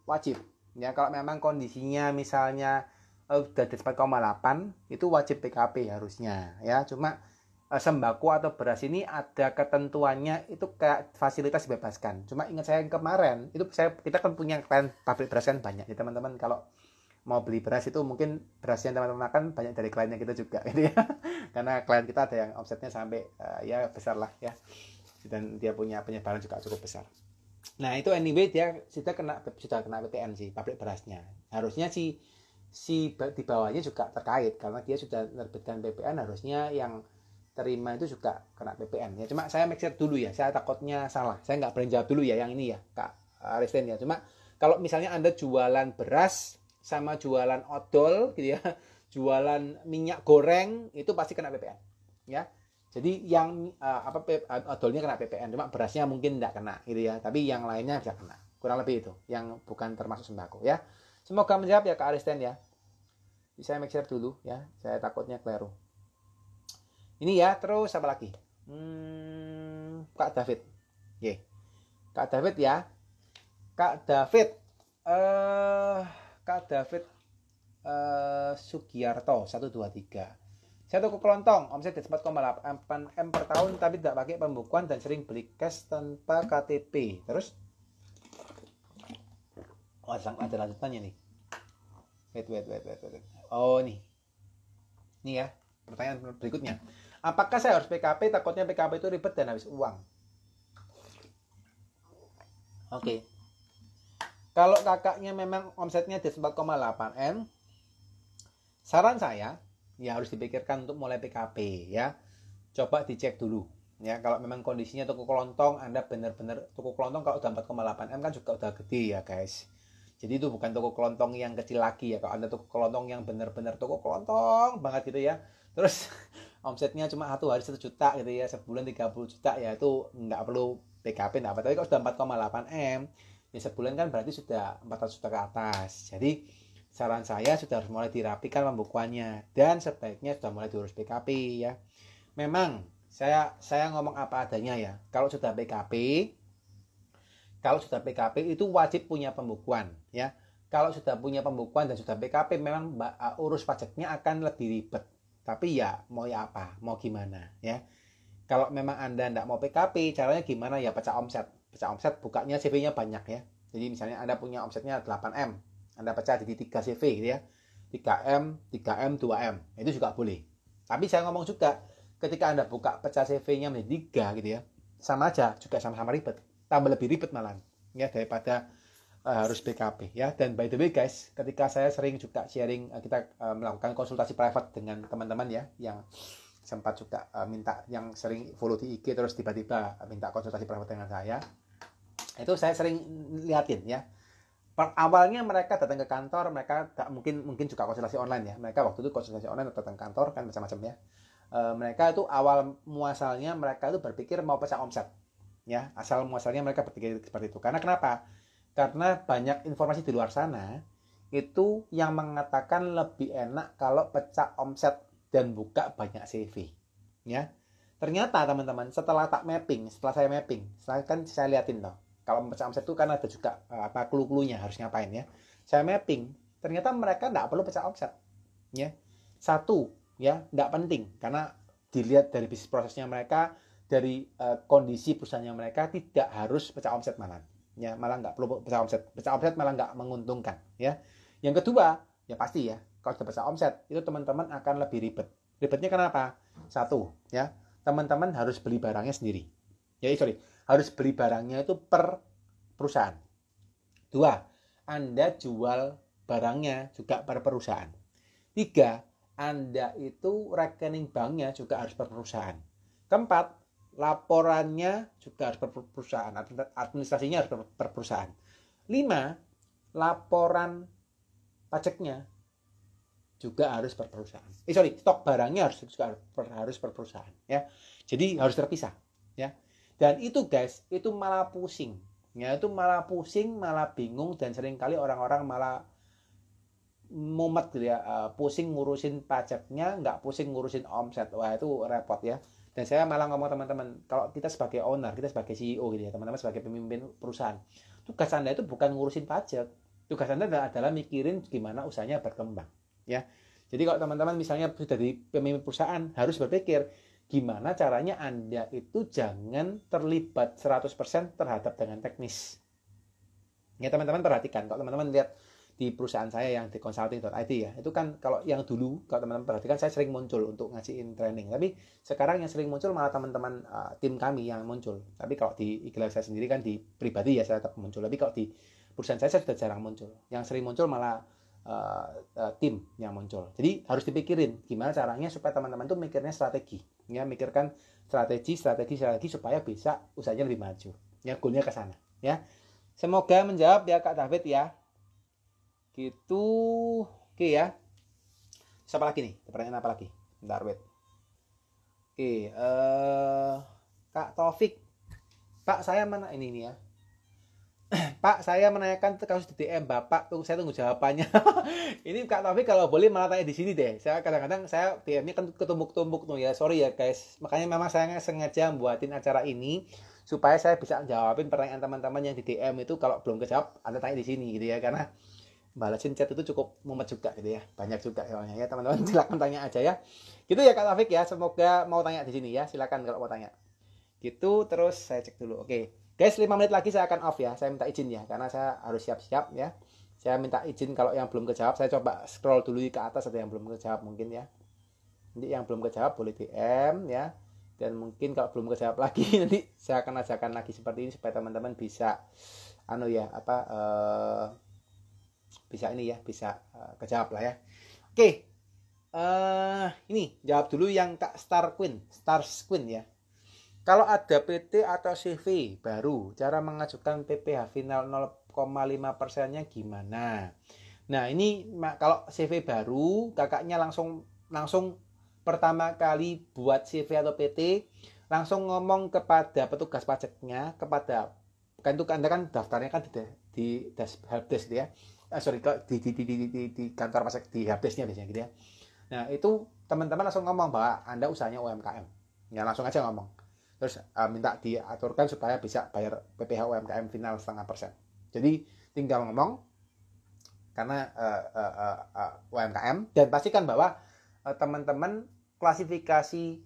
wajib. Ya, kalau memang kondisinya misalnya udah di 4,8 itu wajib PKP harusnya ya. Cuma sembako atau beras ini ada ketentuannya, itu kayak fasilitas dibebaskan. Cuma ingat saya yang kemarin itu kita kan punya klien pabrik beras kan banyak ya teman-teman. Kalau mau beli beras itu mungkin beras yang teman-teman makan banyak dari kliennya kita juga gitu ya. Karena klien kita ada yang omsetnya sampai ya besar lah ya, dan dia punya penyebaran juga cukup besar. Nah itu anyway dia sudah kena PPN sih, pabrik berasnya. Harusnya si di bawahnya juga terkait karena dia sudah menerbitkan PPN, harusnya yang terima itu juga kena PPN ya. Cuma saya make sure dulu ya, saya takutnya salah, saya nggak berani jawab dulu ya yang ini ya Kak Aristin ya. Cuma kalau misalnya Anda jualan beras sama jualan odol gitu ya, jualan minyak goreng, itu pasti kena PPN ya. Jadi yang odolnya kena PPN, cuma berasnya mungkin tidak kena gitu ya, tapi yang lainnya bisa kena. Kurang lebih itu yang bukan termasuk sembako ya. Semoga menjawab ya Kak Aristen ya. Bisa make sure dulu ya, saya takutnya keliru. Ini ya, terus apa lagi? Kak David. Ye. Kak David ya. Kak David Sugiarto 123. Saya toko kelontong, omset 4,8 M per tahun tapi tidak pakai pembukuan dan sering beli cash tanpa KTP. Terus ada lanjutannya nih. Wait. Oh, nih. Nih ya, pertanyaan berikutnya. Apakah saya harus PKP? Takutnya PKP itu ribet dan habis uang. Oke. Kalau kakaknya memang omsetnya di 4,8 M, saran saya ya harus dipikirkan untuk mulai PKP ya. Coba dicek dulu ya, kalau memang kondisinya toko kelontong, Anda benar-benar toko kelontong kalau udah 4,8 M kan juga udah gede ya guys. Jadi itu bukan toko kelontong yang kecil lagi ya. Kalau Anda toko kelontong yang benar-benar toko kelontong banget gitu ya, terus omsetnya cuma satu hari 1 juta gitu ya, sebulan 30 juta ya, itu nggak perlu PKP nggak apa. Tapi kalau sudah 4,8 M ya, sebulan kan berarti sudah 400 juta ke atas. Jadi saran saya sudah harus mulai dirapikan pembukuannya, dan sebaiknya sudah mulai diurus PKP ya. Memang saya ngomong apa adanya ya. Kalau sudah PKP itu wajib punya pembukuan ya. Kalau sudah punya pembukuan dan sudah PKP, memang urus pajaknya akan lebih ribet. Tapi ya mau ya apa, mau gimana ya. Kalau memang Anda tidak mau PKP, caranya gimana ya? Pecah omset. Pecah omset, bukanya CV-nya banyak ya. Jadi misalnya Anda punya omsetnya 8M, Anda pecah jadi 3 CV gitu ya. 3M, 3M, 2M. Itu juga boleh. Tapi saya ngomong juga, ketika Anda buka pecah CV-nya menjadi 3 gitu ya, sama aja, juga sama-sama ribet. Tambah lebih ribet malah ya, daripada harus PKP ya. Dan by the way guys, ketika saya sering juga sharing, kita melakukan konsultasi private dengan teman-teman ya, yang sempat juga minta, yang sering follow di IG terus tiba-tiba minta konsultasi private dengan saya, itu saya sering liatin ya. Awalnya mereka datang ke kantor, mereka mungkin juga konsultasi online ya. Mereka waktu itu konsultasi online datang ke kantor kan macam-macam ya. Mereka itu awal muasalnya mereka itu berpikir mau pecah omset ya. Asal muasalnya mereka berpikir seperti itu. Karena kenapa? Karena banyak informasi di luar sana itu yang mengatakan lebih enak kalau pecah omset dan buka banyak CV ya. Ternyata teman-teman, setelah saya mapping, kan saya liatin loh, kalau pecah omset itu kan ada juga clue-cluenya harus ngapain ya. Saya mapping, ternyata mereka tidak perlu pecah omset ya. Satu ya, tidak penting, karena dilihat dari bisnis prosesnya mereka, dari kondisi perusahaannya mereka, tidak harus pecah omset malah ya, malah nggak perlu pecah omset malah nggak menguntungkan ya. Yang kedua ya pasti ya, kalau sudah pecah omset itu teman-teman akan lebih ribet. Ribetnya kenapa? Satu ya, teman-teman harus beli barangnya sendiri ya, harus beli barangnya itu per perusahaan. Dua, Anda jual barangnya juga per perusahaan. Tiga, Anda itu rekening banknya juga harus per perusahaan. Keempat, laporannya juga harus per perusahaan, administrasinya harus per perusahaan. Lima, laporan pajaknya juga harus per perusahaan. Stok barangnya harus per perusahaan ya. Jadi harus terpisah ya. Dan itu guys, itu malah pusing. Ya, itu malah pusing, malah bingung, dan seringkali orang-orang malah mumet gitu ya, pusing ngurusin pajaknya, nggak pusing ngurusin omset. Wah, itu repot ya. Dan saya malah ngomong teman-teman, kalau kita sebagai owner, kita sebagai CEO gitu ya, teman-teman sebagai pemimpin perusahaan, tugas Anda itu bukan ngurusin pajak. Tugas Anda adalah mikirin gimana usahanya berkembang ya. Jadi kalau teman-teman misalnya sudah di pemimpin perusahaan, harus berpikir gimana caranya Anda itu jangan terlibat 100% terhadap dengan teknis. Ya teman-teman perhatikan, kalau teman-teman lihat di perusahaan saya yang di consulting.id ya, itu kan kalau yang dulu, kalau teman-teman perhatikan, saya sering muncul untuk ngasihin training. Tapi sekarang yang sering muncul malah teman-teman tim kami yang muncul. Tapi kalau di IG Live saya sendiri kan di pribadi ya saya tetap muncul. Tapi kalau di perusahaan saya sudah jarang muncul. Yang sering muncul malah tim yang muncul. Jadi harus dipikirin gimana caranya supaya teman-teman tuh mikirnya strategi ya, mikirkan strategi supaya bisa usahanya lebih maju ya, goalnya ke sana ya. Semoga menjawab ya Kak David ya gitu. Oke ya, siapa lagi nih, pertanyaan apa lagi, bentar wait. Oke, Kak Taufik, Pak saya mana ini nih ya, Pak, saya menanyakan kasus di DM Bapak, saya tunggu jawabannya. Ini Kak Taufik kalau boleh malah tanya di sini deh. Saya kadang-kadang saya DM-nya kan ketumbuk-tumbuk tuh ya. Sorry ya guys. Makanya memang saya sengaja buatin acara ini supaya saya bisa jawabin pertanyaan teman-teman yang di DM itu. Kalau belum kejawab, Anda tanya di sini gitu ya. Karena balasin chat itu cukup mumet juga gitu ya. Banyak juga soalnya ya, teman-teman. Silakan tanya aja ya. Gitu ya Kak Taufik ya. Semoga mau tanya di sini ya. Silakan kalau mau tanya. Gitu, terus saya cek dulu. Oke. Guys, 5 menit lagi saya akan off ya. Saya minta izin ya, karena saya harus siap-siap ya. Saya minta izin kalau yang belum kejawab, saya coba scroll dulu ke atas, ada yang belum kejawab mungkin ya. Nanti yang belum kejawab boleh DM ya. Dan mungkin kalau belum kejawab lagi, nanti saya akan ajarkan lagi seperti ini supaya teman-teman bisa bisa ini ya, bisa kejawab lah ya. Oke. Ini jawab dulu yang Kak Stars Queen ya. Kalau ada PT atau CV baru, cara mengajukan PPh final 0,5%-nya gimana? Nah, ini kalau CV baru, kakaknya langsung pertama kali buat CV atau PT, langsung ngomong kepada petugas pajaknya, kan itu Anda kan daftarnya kan di helpdesk gitu ya. Di kantor pajak di helpdesk-nya biasanya gitu ya. Nah, itu teman-teman langsung ngomong bahwa Anda usahanya UMKM. Ya, langsung aja ngomong. Terus minta diaturkan supaya bisa bayar PPh UMKM final 0,5%. Jadi tinggal ngomong karena UMKM, dan pastikan bahwa teman-teman klasifikasi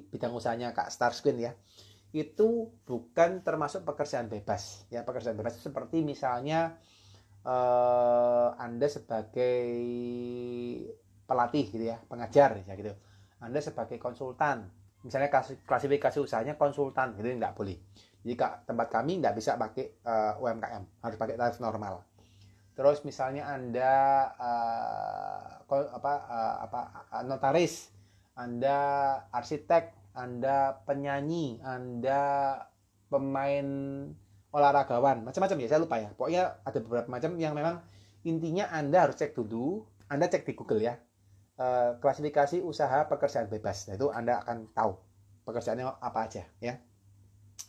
bidang usahanya Kak Stars Queen ya, itu bukan termasuk pekerjaan bebas ya. Pekerjaan bebas itu seperti misalnya Anda sebagai pelatih gitu ya, pengajar ya gitu. Anda sebagai konsultan, misalnya klasifikasi usahanya konsultan gitu, nggak boleh. Jika tempat kami nggak bisa pakai UMKM, harus pakai tarif normal. Terus misalnya Anda notaris, Anda arsitek, Anda penyanyi, Anda pemain olahragawan, macam-macam ya, saya lupa ya. Pokoknya ada beberapa macam yang memang intinya Anda harus cek dulu. Anda cek di Google ya, klasifikasi usaha pekerjaan bebas. Nah, itu Anda akan tahu pekerjaannya apa aja ya.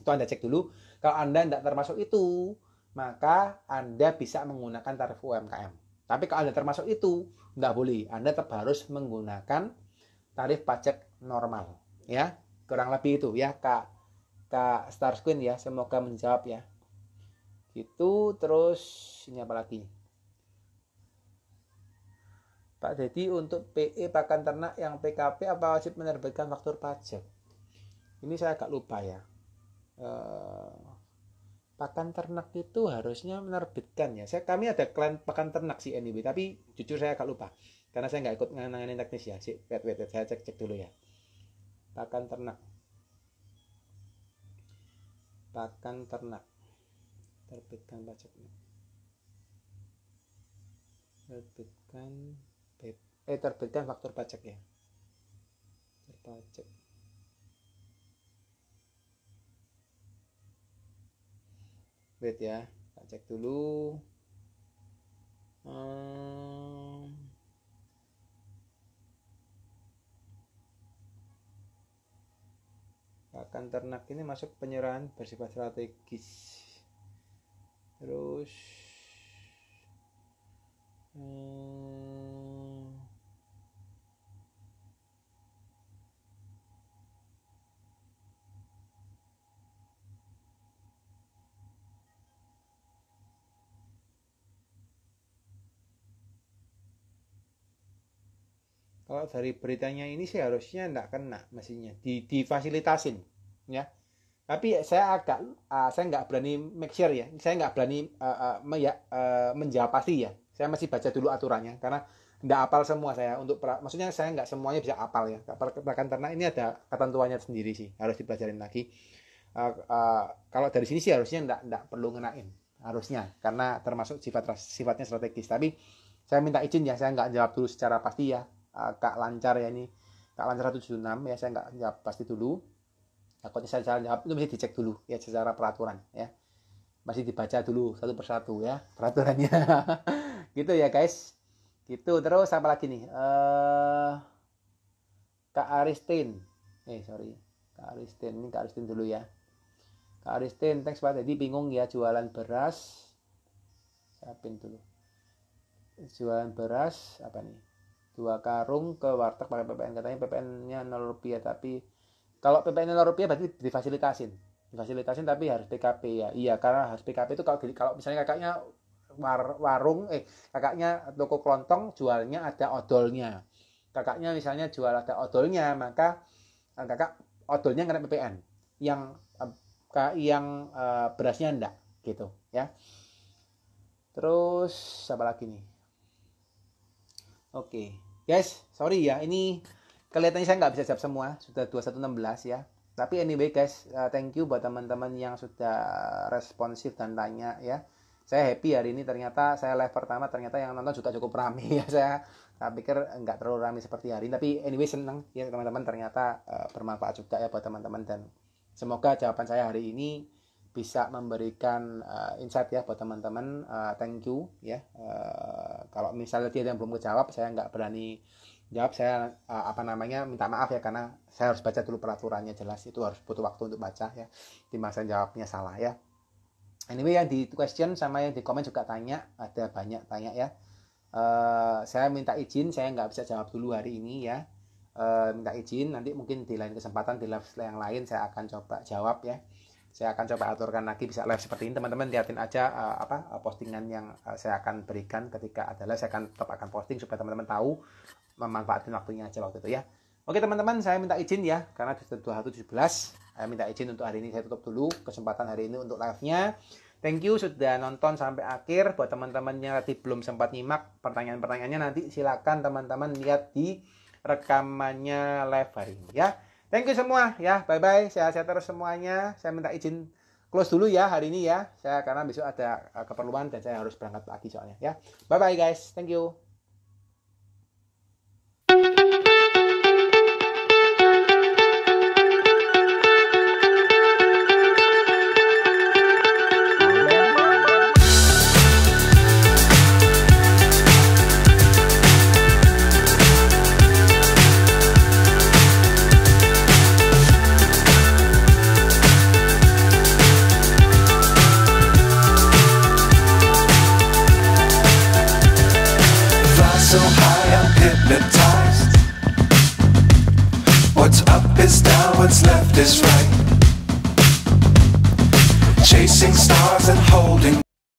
Itu Anda cek dulu. Kalau Anda tidak termasuk itu, maka Anda bisa menggunakan tarif UMKM. Tapi kalau Anda termasuk itu, tidak boleh. Anda tetap harus menggunakan tarif pajak normal ya. Kurang lebih itu ya Kak Stars Queen ya. Semoga menjawab ya. Gitu. Terus ini apa lagi? Pak Dedi, untuk PE pakan ternak yang PKP apa wajib menerbitkan faktur pajak? Ini saya agak lupa ya. Pakan ternak itu harusnya menerbitkan ya. Kami ada klien pakan ternak sih anyway, tapi jujur saya agak lupa karena saya nggak ikut nanganin teknis ya. Wait, saya cek dulu ya. Pakan ternak terbitkan pajaknya, terbitkan faktur pajak ya. Pajak. Wait ya, tak cek dulu. Pakan ternak ini masuk penyerahan bersifat strategis. Terus kalau dari beritanya ini sih harusnya enggak kena, mestinya difasilitasin ya. Tapi saya nggak berani make sure ya. Saya nggak berani menjawab pasti ya. Saya masih baca dulu aturannya karena nggak apal semua saya. Maksudnya saya nggak semuanya bisa apal ya. Pakan ternak ini ada ketentuannya sendiri sih, harus dipelajarin lagi. Kalau dari sini sih harusnya nggak perlu ngenain, harusnya karena termasuk sifatnya strategis. Tapi saya minta izin ya, saya nggak jawab dulu secara pasti ya. Kak Lancar ya, ini Kak Lancar 176 ya, saya nggak jawab pasti dulu. Takutnya saya salah jawab, itu mesti dicek dulu ya secara peraturan ya, masih dibaca dulu satu persatu ya peraturannya. Gitu ya guys. Gitu. Terus apa lagi nih, Kak Aristin, Kak Aristin dulu ya. Kak Aristin, thanks Pak. Jadi bingung ya jualan beras, siapin dulu. Jualan beras apa nih, 2 karung ke warteg pakai PPN, katanya PPN-nya 0 rupiah, tapi kalau PPN 0 rupiah berarti difasilitasin tapi harus PKP ya. Iya, karena harus PKP itu kalau misalnya kakaknya kakaknya toko kelontong jualnya ada odolnya, kakaknya misalnya jual ada odolnya, maka kakak odolnya kena PPN, yang berasnya enggak gitu ya. Terus apa lagi nih? Oke. Guys, sorry ya, ini kelihatannya saya nggak bisa jawab semua, sudah 2116 ya. Tapi anyway guys, thank you buat teman-teman yang sudah responsif dan tanya ya. Saya happy hari ini, ternyata saya live pertama ternyata yang nonton juga cukup ramai ya. Saya pikir nggak terlalu ramai seperti hari ini, tapi anyway seneng ya teman-teman, ternyata bermanfaat juga ya buat teman-teman, dan semoga jawaban saya hari ini bisa memberikan insight ya buat teman-teman. Thank you ya. Kalau misalnya dia yang belum kejawab, saya nggak berani jawab, saya minta maaf ya, karena saya harus baca dulu peraturannya, jelas itu harus butuh waktu untuk baca ya, di masa jawabnya salah ya. Anyway, yang di question sama yang di komen juga tanya, ada banyak tanya ya. Saya minta izin, saya nggak bisa jawab dulu hari ini ya. Minta izin, nanti mungkin di lain kesempatan, di live yang lain saya akan coba jawab ya. Saya akan coba aturkan lagi bisa live seperti ini. Teman-teman lihatin aja postingan yang saya akan berikan ketika ada live. Saya akan posting supaya teman-teman tahu, memanfaatin waktunya aja waktu itu ya. Oke teman-teman, saya minta izin ya, karena sudah 21.17. Saya minta izin untuk hari ini, saya tutup dulu kesempatan hari ini untuk live-nya. Thank you sudah nonton sampai akhir. Buat teman-teman yang tadi belum sempat nyimak pertanyaan-pertanyaannya, nanti silakan teman-teman lihat di rekamannya live hari ini ya. Thank you semua ya, bye-bye, sehat-sehat terus semuanya. Saya minta izin close dulu ya hari ini ya, saya karena besok ada keperluan dan saya harus berangkat pagi soalnya ya. Bye-bye guys, thank you. So high I'm hypnotized. What's up is down, what's left is right. Chasing stars and holding